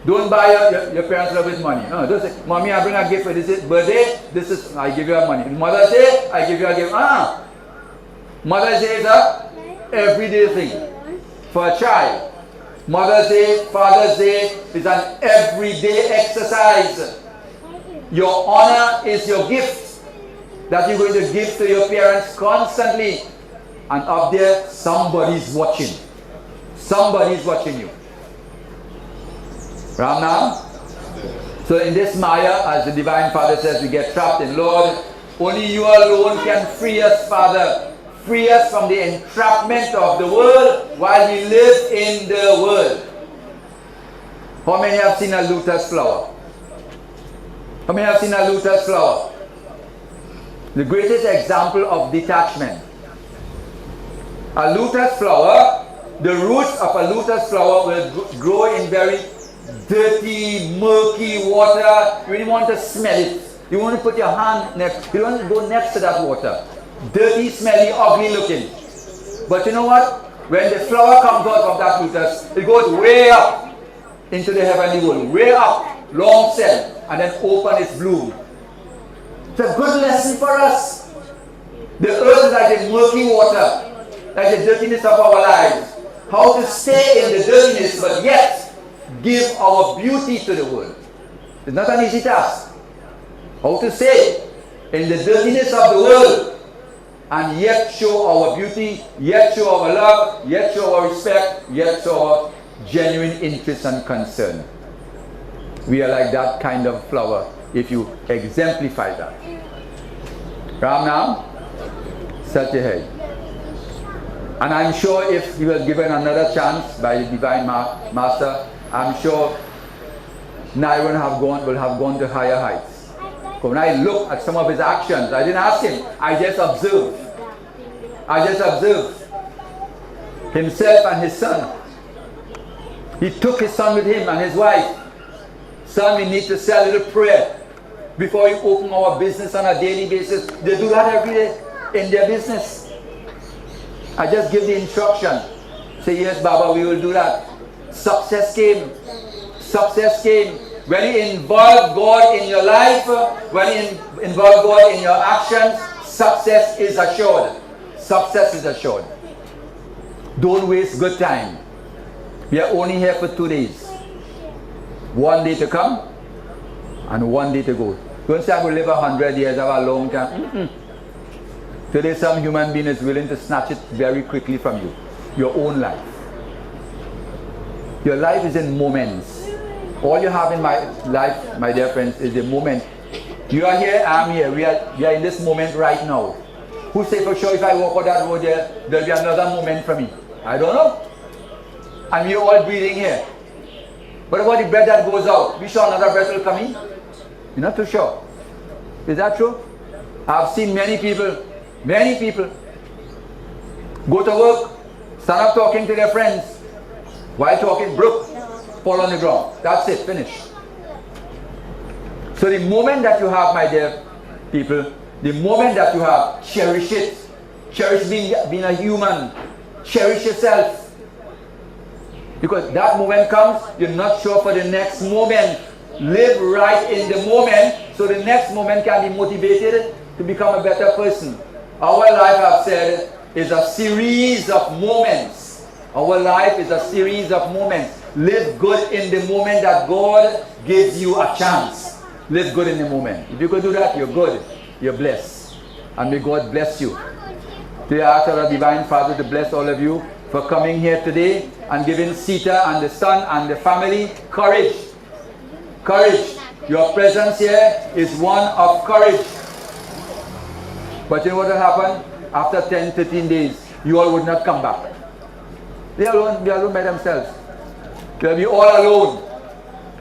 Don't buy your parents' love with money. No, don't say, Mommy, I bring a gift for this birthday. I give you money. Mother's Day, I give you a gift. Mother's Day is a everyday thing for a child. Mother's Day, Father's Day is an everyday exercise. Your honor is your gift that you're going to give to your parents constantly. And up there, somebody's watching. Somebody's watching you. Ram Nam? So in this Maya, as the Divine Father says, we get trapped in. Lord, only you alone can free us, Father. Free us from the entrapment of the world while we live in the world. How many have seen a lotus flower? How many have seen a lotus flower? The greatest example of detachment. A lotus flower, the roots of a lotus flower will grow in very dirty, murky water. You really want to smell it. You want to put your hand next. You don't want to go next to that water. Dirty, smelly, ugly looking. But you know what? When the flower comes out of that lotus, it goes way up into the heavenly world. Way up, long cell, and then open its bloom. It's a good lesson for us. The earth is like the murky water, like the dirtiness of our lives. How to stay in the dirtiness, but yet give our beauty to the world. It's not an easy task. How to stay in the dirtiness of the world and yet show our beauty, yet show our love, yet show our respect, yet show our genuine interest and concern. We are like that kind of flower if you exemplify that. Ram Nam, Satyahai. And I'm sure if he was given another chance by the Divine Master, I'm sure Nairon will have gone to higher heights. When I look at some of his actions, I didn't ask him, I just observed. I just observed himself and his son. He took his son with him and his wife. Son, we need to say a little prayer before we open our business on a daily basis. They do that every day in their business. I just give the instruction. Say, yes, Baba, we will do that. Success came. Success came. When you involve God in your life, when you involve God in your actions, success is assured. Success is assured. Don't waste good time. We are only here for 2 days. 1 day to come and 1 day to go. Don't say I will live 100 years, have a long time. Today some human being is willing to snatch it very quickly from you. Your own life. Your life is in moments. All you have in my life, my dear friends, is the moment. You are here, I'm here. We are in this moment right now. Who say for sure if I walk on that road there, there'll be another moment for me? I don't know. And we're all breathing here. What about the breath that goes out? We sure another breath will come in? You're not too sure. Is that true? I've seen many people go to work, stand up talking to their friends. While talking, broke, fall on the ground. That's it, finish. So the moment that you have, my dear people, the moment that you have, cherish it. Cherish being a human. Cherish yourself. Because that moment comes, you're not sure for the next moment. Live right in the moment, so the next moment can be motivated to become a better person. Our life, I've said, is a series of moments. Our life is a series of moments. Live good in the moment that God gives you a chance. Live good in the moment. If you could do that, you're good. You're blessed. And may God bless you. Today I ask our Divine Father to bless all of you for coming here today and giving Sita and the son and the family courage. Courage. Your presence here is one of courage. But you know what will happen? After 10, 13 days, you all would not come back. They alone, they're alone by themselves. They'll be all alone.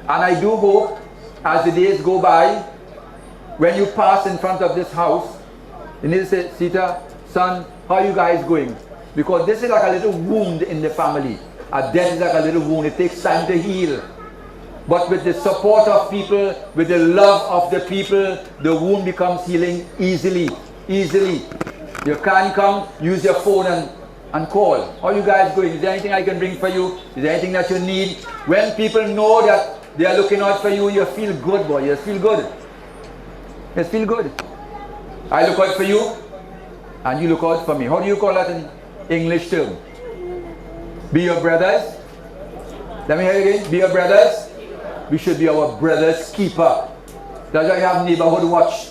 And I do hope, as the days go by, when you pass in front of this house, you need to say, Sita, son, how are you guys going? Because this is like a little wound in the family. A death is like a little wound. It takes time to heal. But with the support of people, with the love of the people, the wound becomes healing easily. Easily. You can't come, use your phone and call. How are you guys going? Is there anything I can bring for you? Is there anything that you need? When people know that they are looking out for you, you feel good, boy. You feel good. You feel good. I look out for you, and you look out for me. How do you call that in English term? Be your brothers. Let me hear you again. Be your brothers. We should be our brother's keeper. That's why you have neighborhood watch.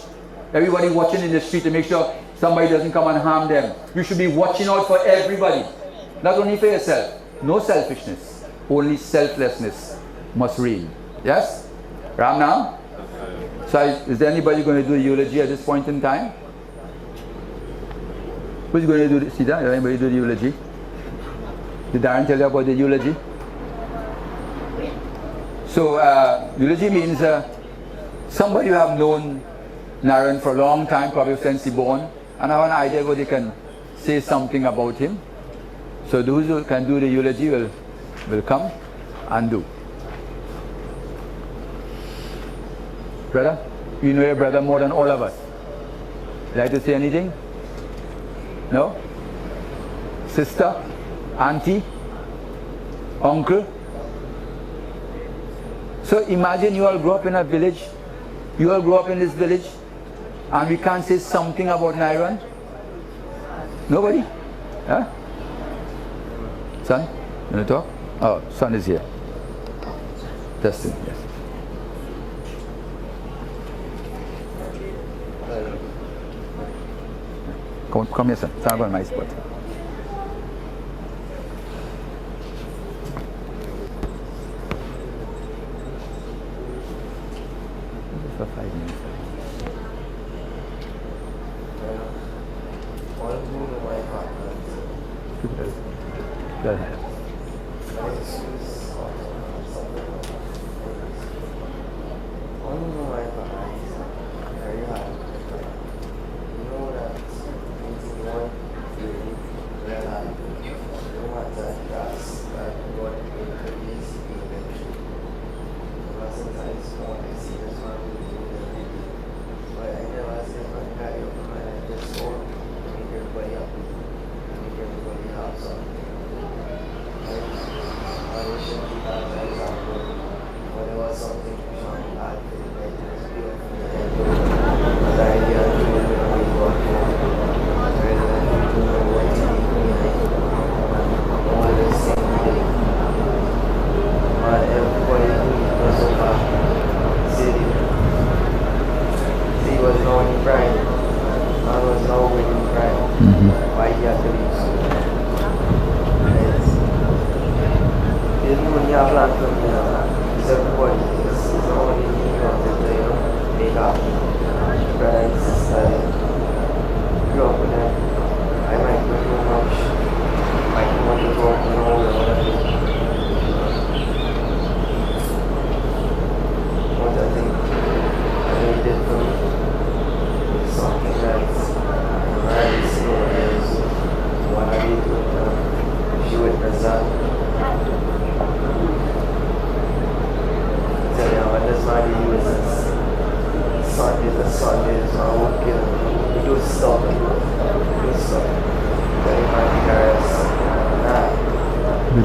Everybody watching in the street to make sure somebody doesn't come and harm them. You should be watching out for everybody. Not only for yourself. No selfishness. Only selflessness must reign. Yes? Ram now? So is there anybody going to do a eulogy at this point in time? Who's going to do this? Sita? Did anybody do the eulogy? Did Darren tell you about the eulogy? So eulogy means somebody you have known Naren for a long time, probably since he born, and have an idea where they can say something about him. So those who can do the eulogy will come and do. Brother, you know your brother more than all of us. Like to say anything? No? Sister? Auntie? Uncle? So imagine you all grew up in a village. You all grew up in this village. And we can't say something about Nairan? Nobody? Huh? Son? You want to talk? Oh, son is here. Justin, yes. Come here, son. Stand on my spot. For 5 minutes. Go ahead.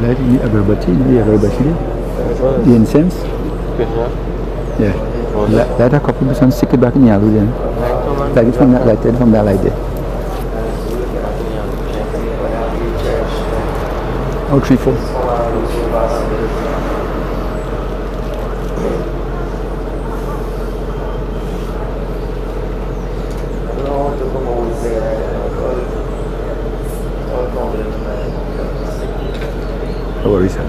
Ini agarbatti, ini agarbatti dia. The incense. Yeah. Light a couple percent, stick it back in the alu then. Light it from that light there. Oh, 3, 4. No worries, sir.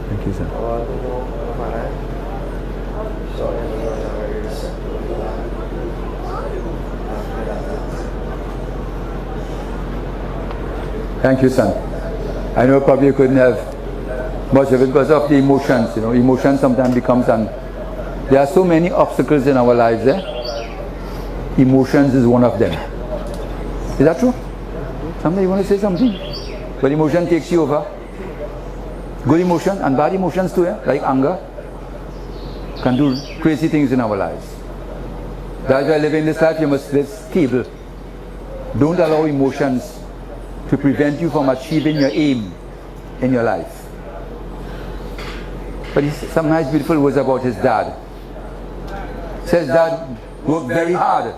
Thank you, sir. Thank you, son. I know probably you couldn't have much of it because of the emotions. You know, emotion sometimes becomes there are so many obstacles in our lives. Emotions is one of them. Is that true? Somebody want to say something? But emotion takes you over. Good emotion and bad emotions too, like anger, can do crazy things in our lives. That's why living this life, you must live stable. Don't allow emotions to prevent you from achieving your aim in your life. But he's some nice beautiful words about his dad. Says dad worked very hard.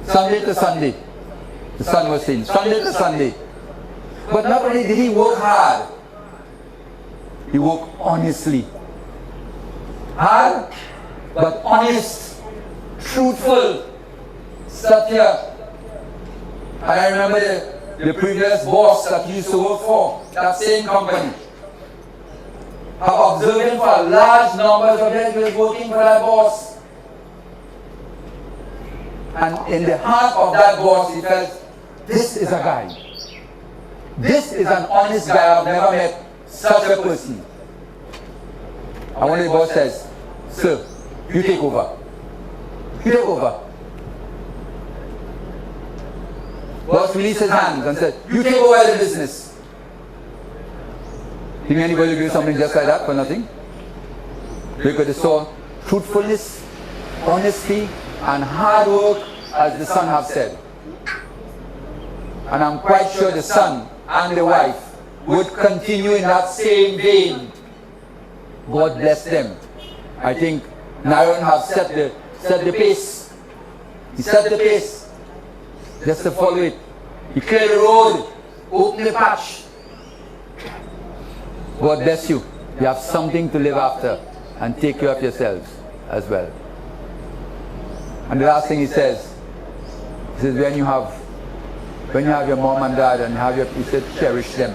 Sunday to Sunday. The son was saying, Sunday to Sunday. But not only did he work hard, he worked honestly. Hard, but honest, truthful, satya. And I remember the previous boss that he used to work for, that same company. Have observed him for large numbers of years. He was working for that boss. And in the heart of that boss, he felt, this is a guy. This is an honest guy. I've never met such a person. And one of the boss says, sir, you take over. You take over. Boss released his hands and said, you take over the business. Think anybody will do something just like that for nothing? Because they saw truthfulness, honesty, and hard work, as the son have said. And I'm quite sure the son and the wife would continue in that same vein. God bless them. I think Naran have set the pace. He set the pace. Just to follow it. He cleared the road, opened the patch. God bless you. You have something to live after and take care of yourselves as well. And the last thing he says when you have your mom and dad and he said cherish them.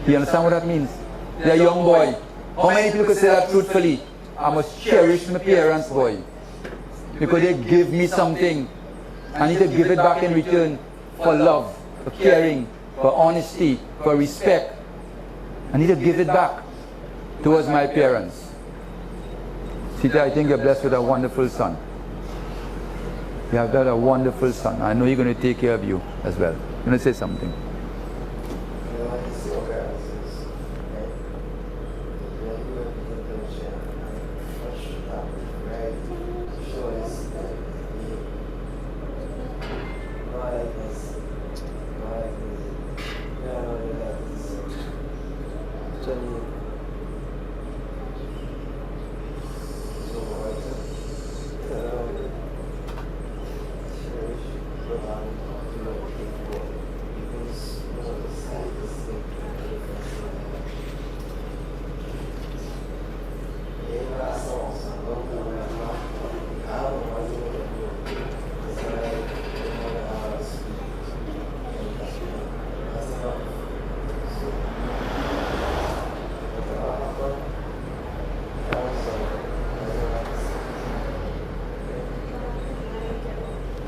You understand what that means? They're a young boy. How many people could say that truthfully? I must cherish my parents, boy. Because they give me something. I need to give it back in return for love, for caring, for honesty, for respect. I need to give it back towards my parents. Sita, I think you're blessed with a wonderful son. You have got a wonderful son. I know he's going to take care of you as well. You want to say something?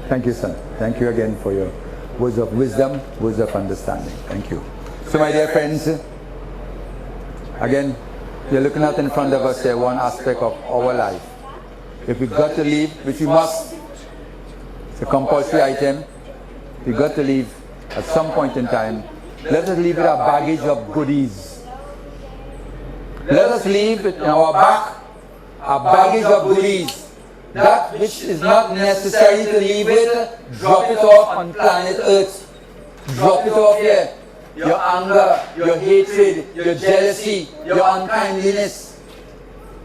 Thank you, son. Thank you again for your words of wisdom, words of understanding. Thank you. So, my dear friends, again, you're looking at in front of us here one aspect of our life. If we've got to leave, which we must, it's a compulsory item, we've got to leave at some point in time. Let us leave with our baggage of goodies. Let us leave in our back a baggage of goodies. That which is not necessary to leave with, drop it off on planet Earth. Drop it off here. Your anger, your hatred, your jealousy, your unkindness,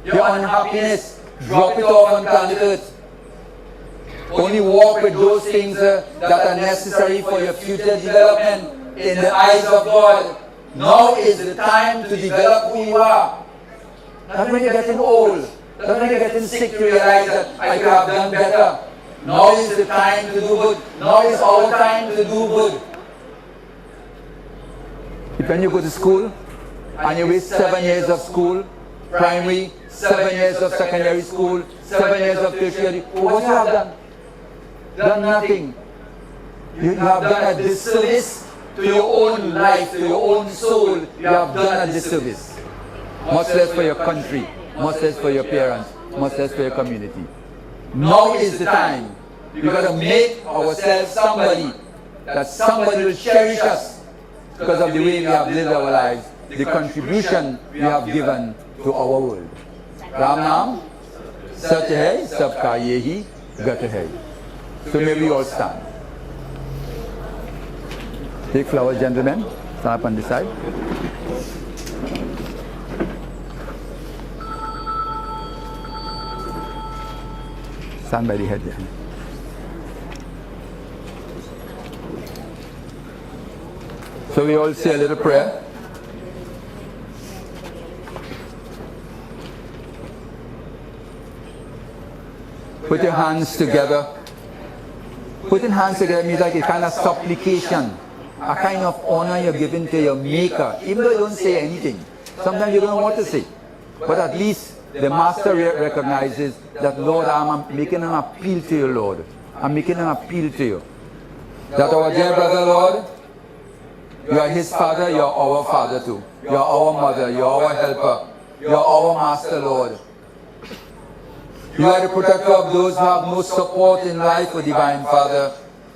your unhappiness, drop it off on planet Earth. Only walk with those things that are necessary for your future development in the eyes of God. Now is the time to develop who you are. Not when you're getting old. Not when you're getting sick to realize that I could have done better. Now is the time to do good. Now is our time to do good. When you go to school and you waste 7 years of school, primary, 7 years of secondary school, 7 years of tertiary, what you have done? Done nothing. You have done a disservice to your own life, to your own soul. You have done a disservice. Much less for your country, much less for your parents, much less for your community. Now is the time. We've got to make ourselves somebody, that somebody will cherish us because of the way we have lived our lives, the contribution we have given to our world. Ram Nam, Sat Hai, Sabka Yehi, Gat Hai. So may we all stand. Take flowers, gentlemen. Stand up on this side. Stand by the head there. So we all say a little prayer. Put your hands together. Putting hands together means like a kind of supplication, a kind of honor you're giving to your Maker, even though you don't say anything. Sometimes you don't know what to say. But at least the Master recognizes that, Lord, I'm making an appeal to you, Lord. I'm making an appeal to you. That our dear brother, Lord, you are his father, you are our father too. You are our mother, you are our helper. You are our Master, Lord. You are the protector of those who have no support in life, O Divine Father.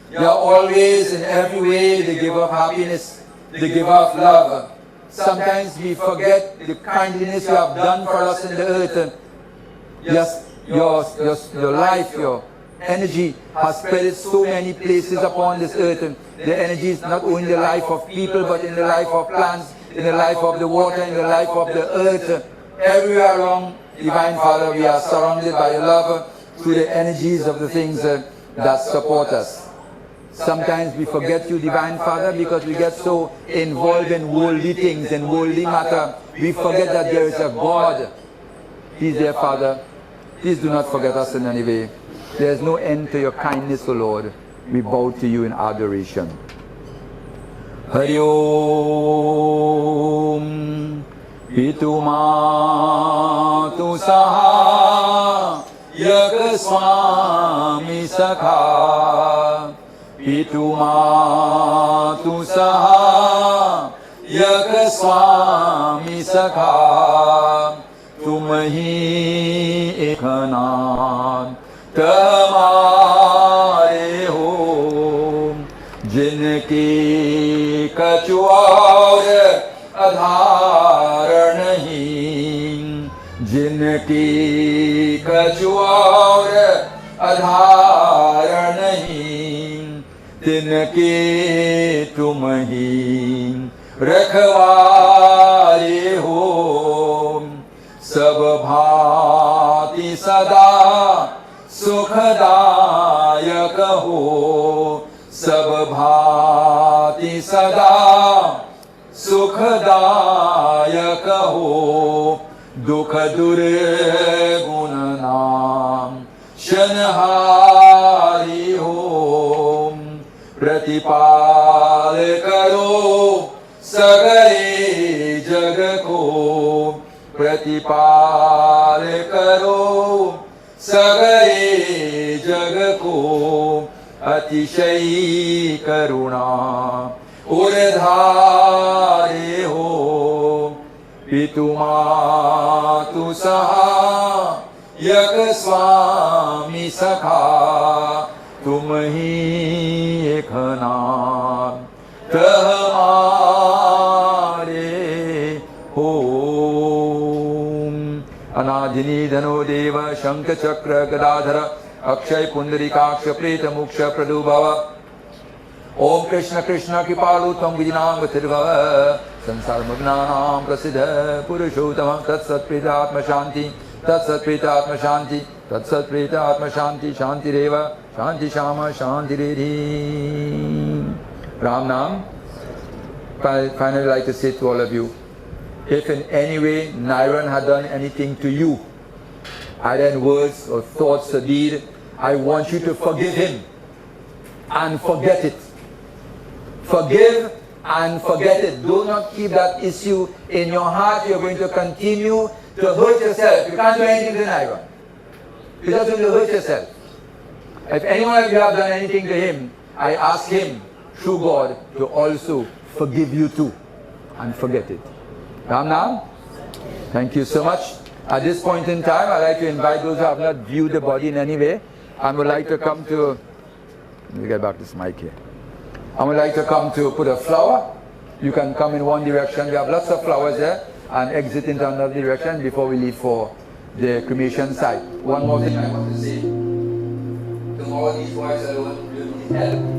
You are always, in every way, the giver of happiness, the giver of love. Sometimes we forget the kindness you have done for us in the earth. Yes, your life, your energy has spread it so many places upon this earth. The energy is not only in the life of people, but in the life of plants, in the life of the water, in the life of the earth. Everywhere around, Divine Father, we are surrounded by your love through the energies of the things that support us. Sometimes we forget you, Divine Father, because we get so involved in worldly things and worldly matter. We forget that there is a God. Please, dear Father, please do not forget us in any way. There is no end to your kindness, O Lord. We bow to you in adoration. Hari Om Pitumatu Saha Yak Swami Sakha Pitumatu Saha Yak Swami Sakha Tumhi Ekhanat Tamare ho Jinki Kachuar Adhar nahi Jinki Kachuar Adhar nahi Tinke tumhi Rakhware ho Sab bhati sada सुखदायक हो सब भांति सदा सुखदायक हो दुख दुर्गुण नाम शनहारी हो प्रतिपाल करो सगले जग को प्रतिपाल करो सगरे जग को अतिशयी करुणा उर्धारे हो पितुमातु सहायक स्वामी सखा तुम ही एक नाथ हमारे हो Padini Dhano Deva Shankha Chakra Gadadhara Akshay Pundarikaksha Preta Muksha Pradubhava Om Krishna Krishna Kripalu Tam Vijnam Vatirvava Sansar Magnanam Prasiddha Purushottama Tatsat Preta Atma Shanti Tatsat Preta Atma Shanti Tatsat Preta Atma Shanti Shanti Reva Shanti Shama Shanti Redhi Ram Nam. Finally, I'd like to say to all of you, if in any way Nairan had done anything to you, either in words or thoughts or deed, I want you to forgive him and forget it. Forgive and forget it. Do not keep that issue in your heart. You're going to continue to hurt yourself. You can't do anything to Nairan. You're just going to hurt yourself. If anyone of you have done anything to him, I ask him, through God, to also forgive you too and forget it. Ram Nam, thank you so much. At this point in time, I'd like to invite those who have not viewed the body in any way and would like to come to, let me get back this mic here. I would like to come to put a flower. You can come in one direction. We have lots of flowers there, and exit into another direction before we leave for the cremation site. One more thing I want to say. Tomorrow these boys alone will need help.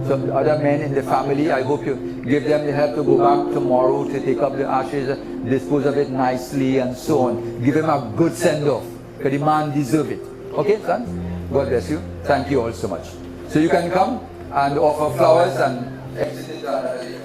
So the other men in the family, I hope you give them the help to go back tomorrow to take up the ashes, dispose of it nicely and so on. Give him a good send-off, because the man deserves it. Okay, son? God bless you. Thank you all so much. So you can come and offer flowers and exit into another direction.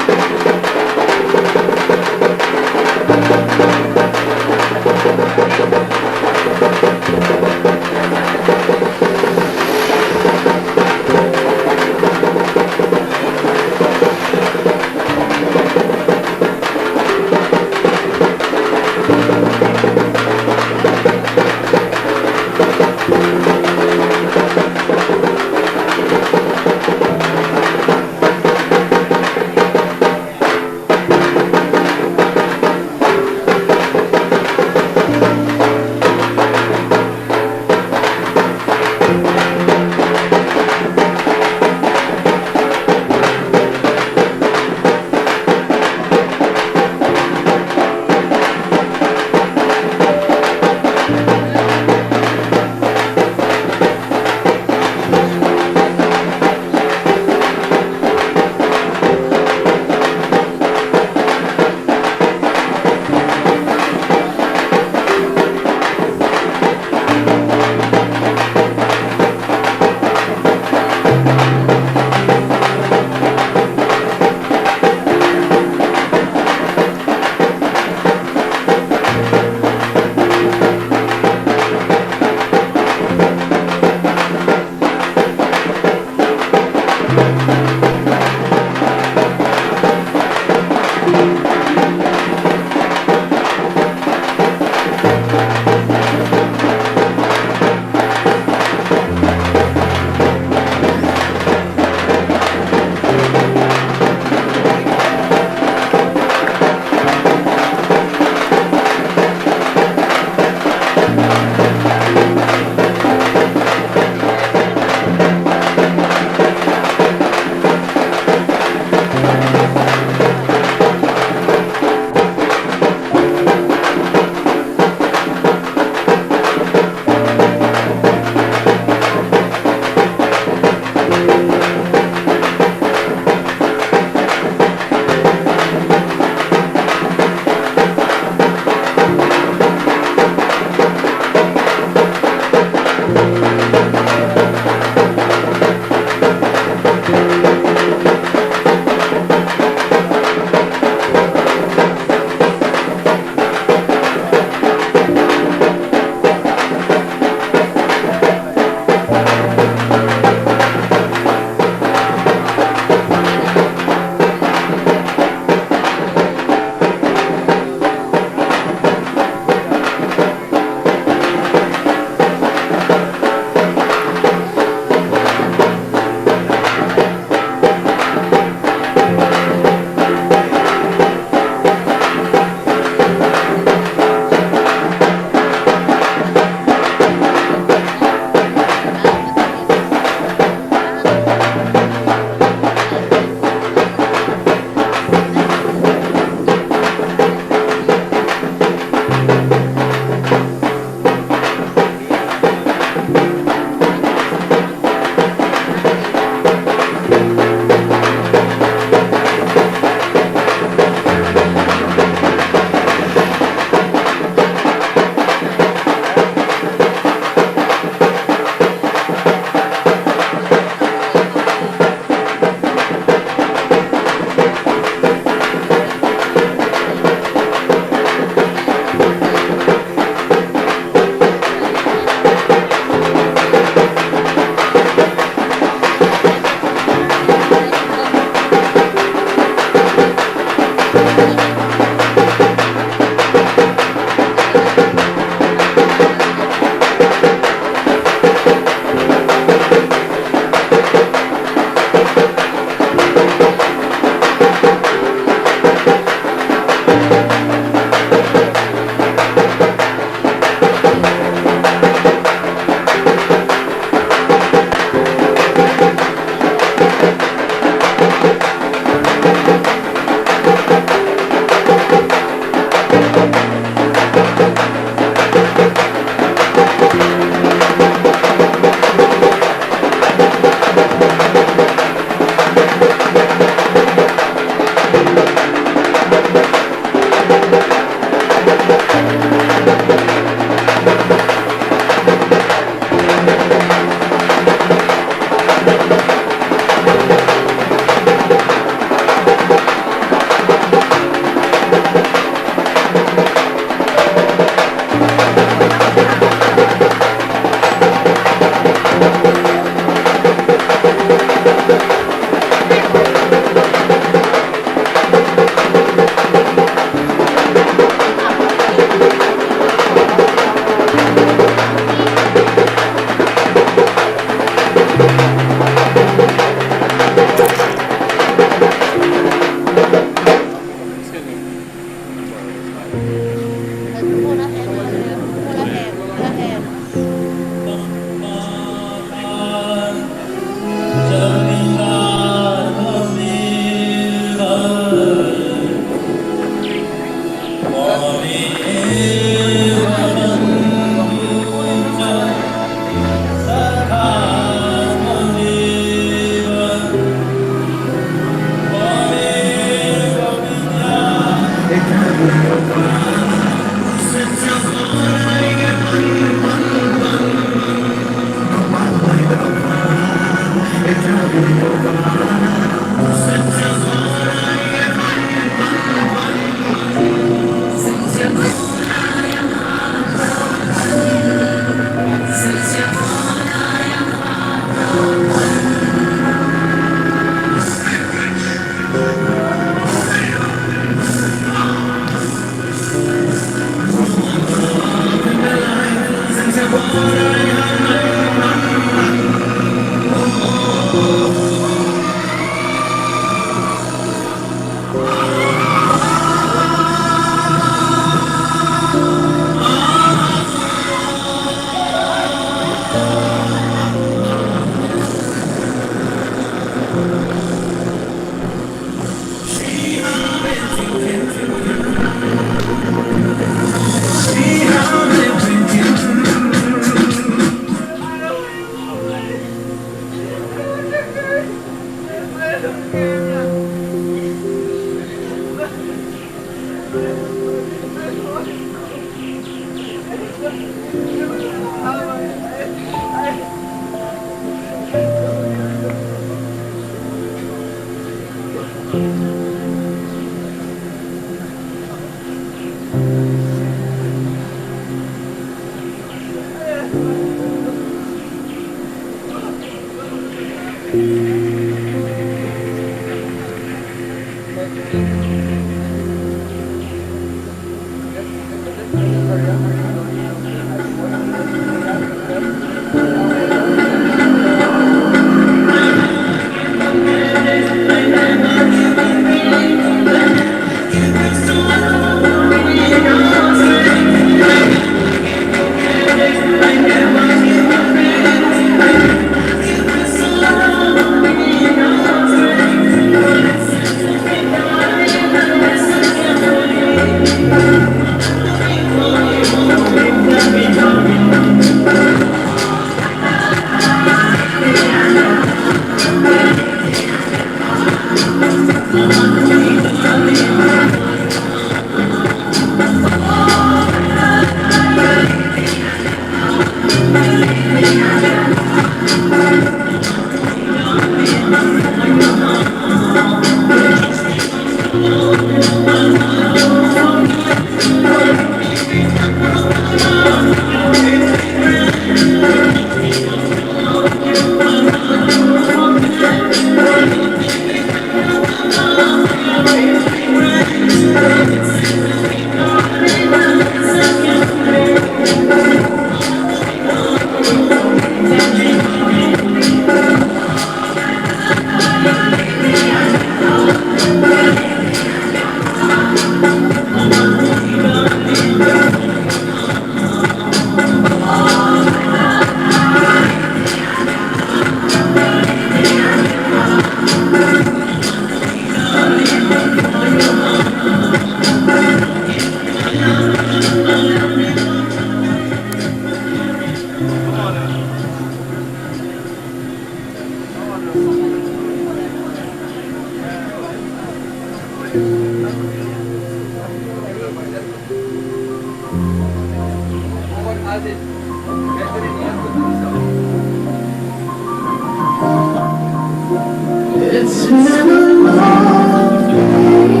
It's been a long day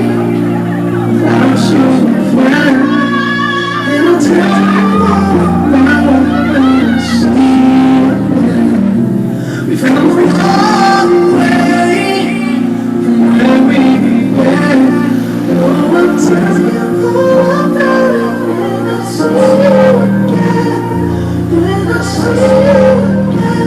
without you, friend. And I'll tell you all about when I see you again. We've come a long way from where we began. Oh, I'll tell you all about it when I see you again. When I see you again.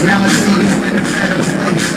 Now I see you in a better place.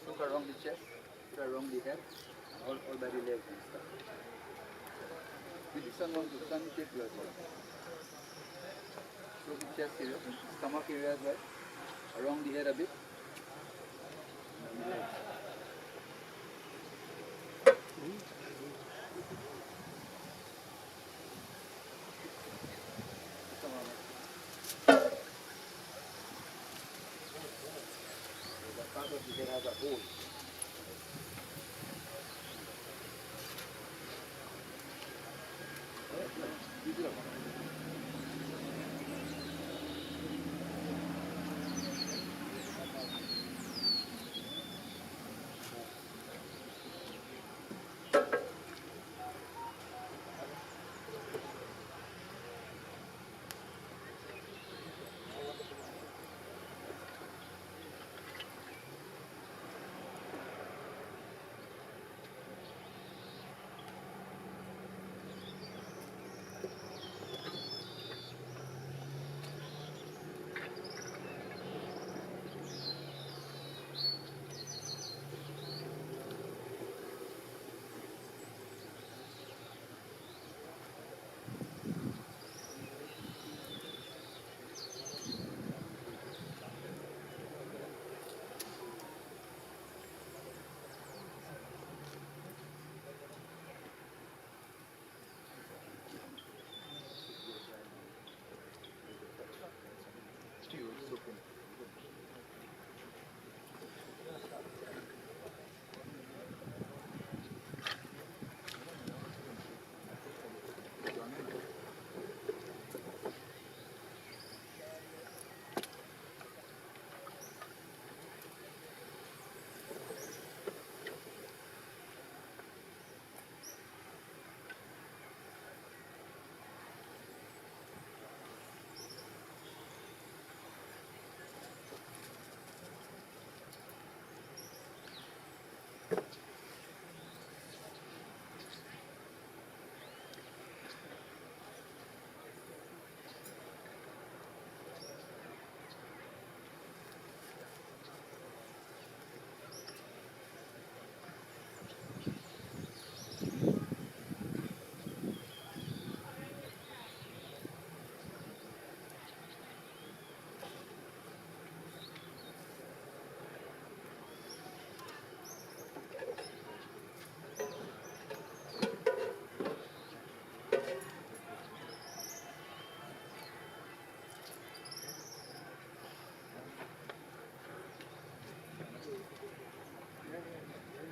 Look around the chest, look around the head, all by the legs and stuff. With the sun take you as well. Look the chest area, stomach area as well, around the head a bit, and the legs. Part of the head has a hole.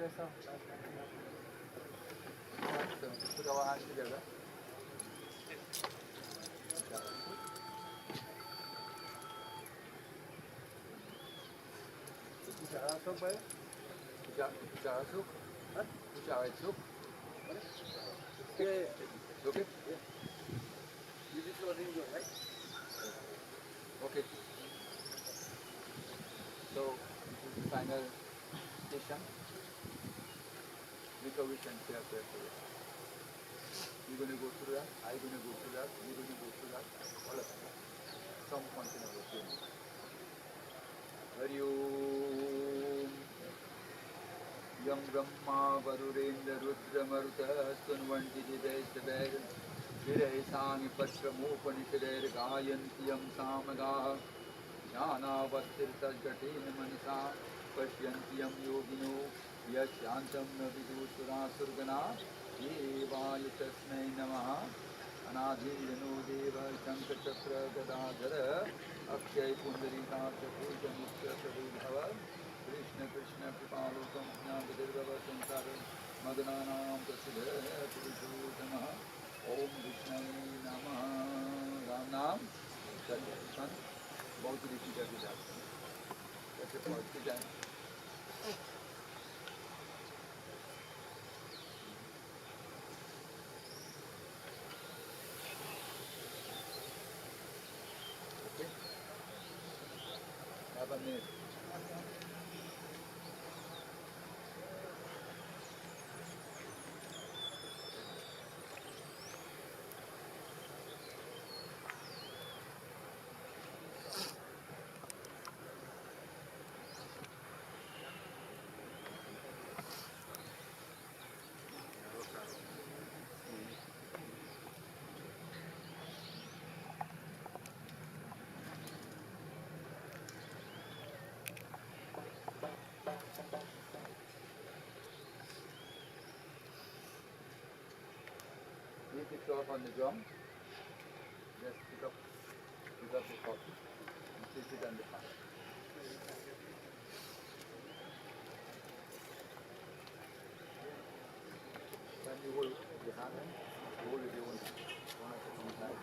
Put our hands together. Okay. Okay. So this is the final station. Which we can share for you. You're going to go through that. I'm going to go through that. You're going to go through that. All of that. Some content of the Hari Om. Yam Brahma Varurendra Rudra Maruta Sunvanti Jideshtabed Viray Sangi Patramopanishadar Gayanti Yam Samaga Jnana Vastirta Jatin Manasa Pashyanti Yam Yogino Yashyantam Navidu Sura Surgana Devaya Tasmai Namaha Anadhirano Deva Shankar Chakra Gadadhara Akshay Pundarika Chaturja Nitya Sadhava Krishna Krishna Kripalokam Jnanadirvava Sankara Madananam Prasidha Purushottama Om Vishnu Namaha Ram Nam Satya बहुत ही रीति करके जाते हैं कैसे पहुँचते जाएं okay अब हमने pick it up on the drum. Just pick up the coffee and place it on the fire. Then you hold the hand and hold it one side.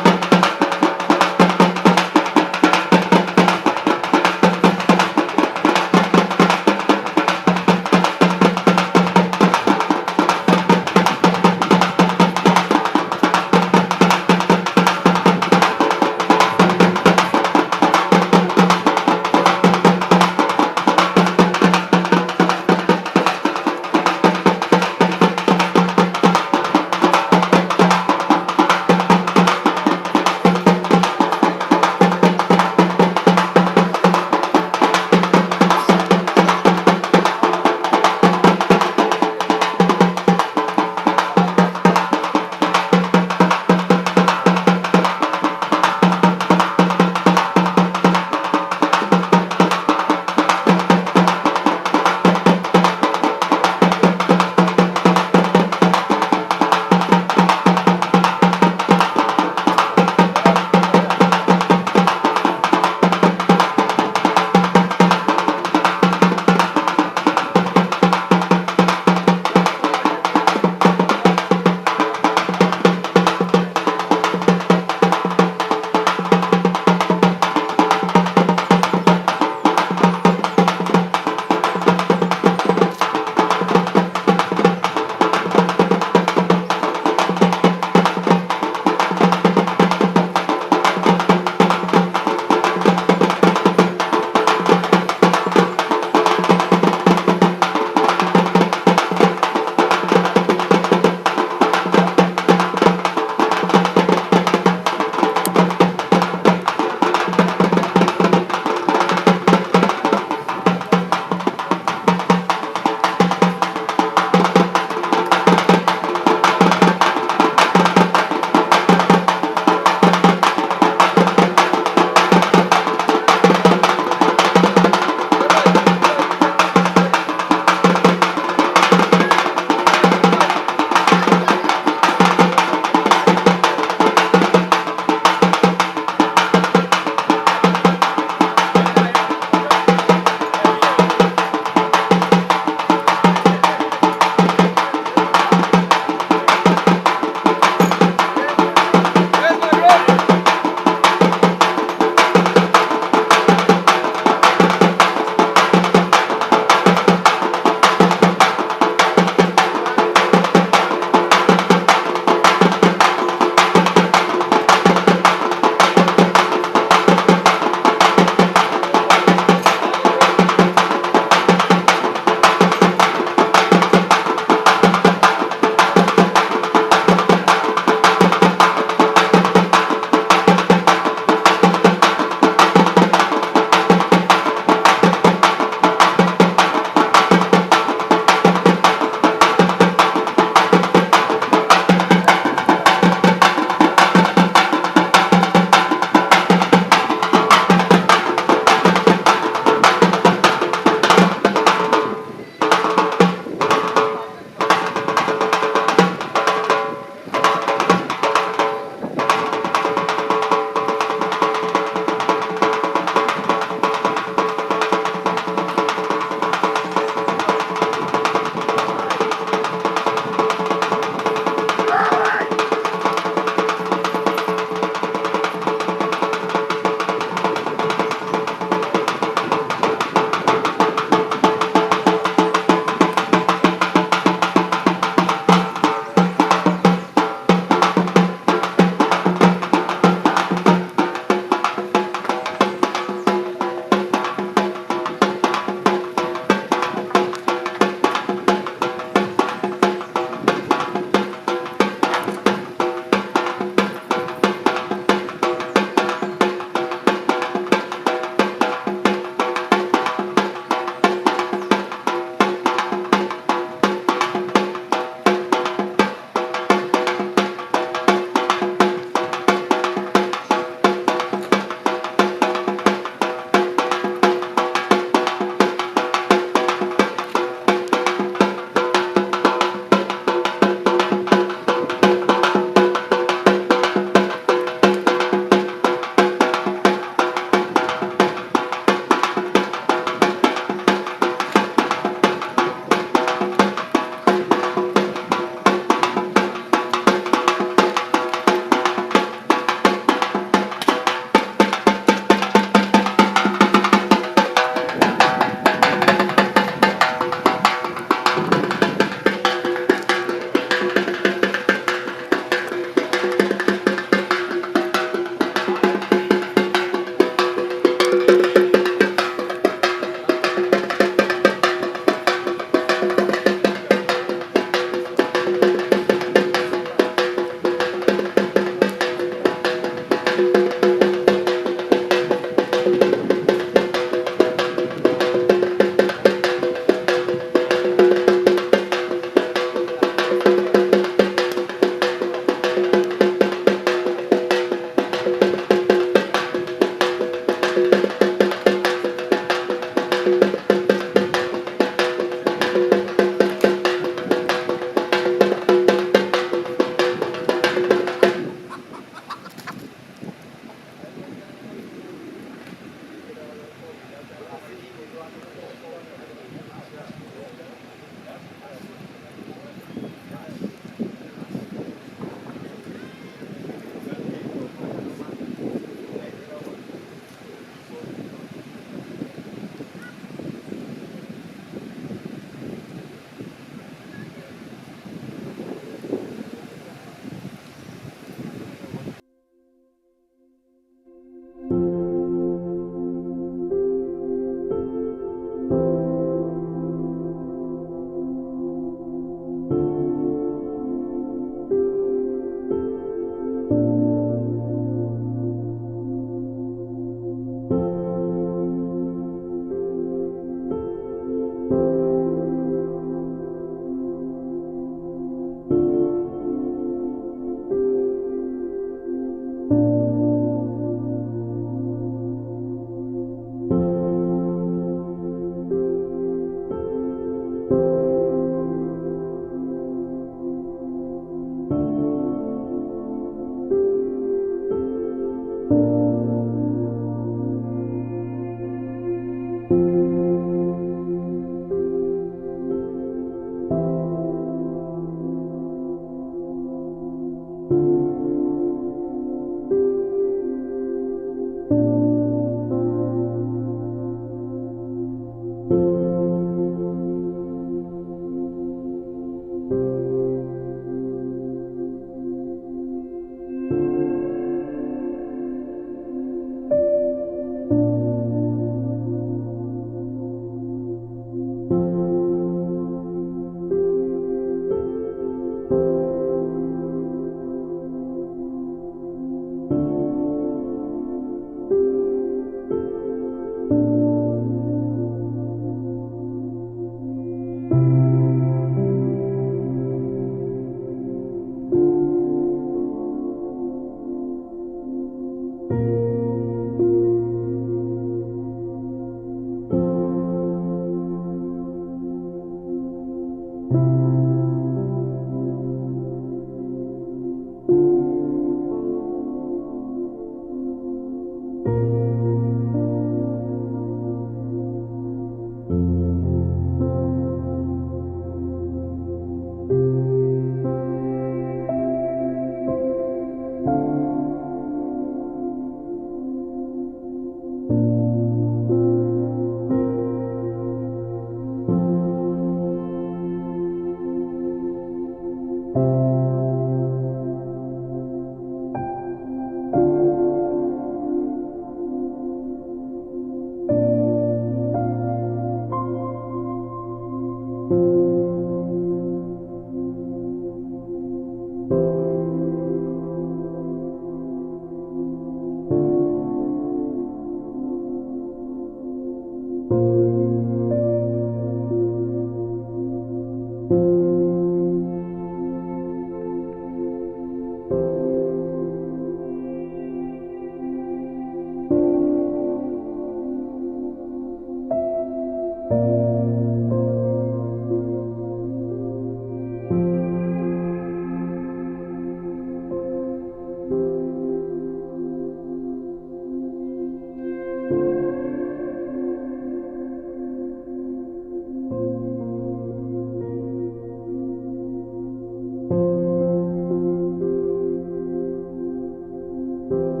you.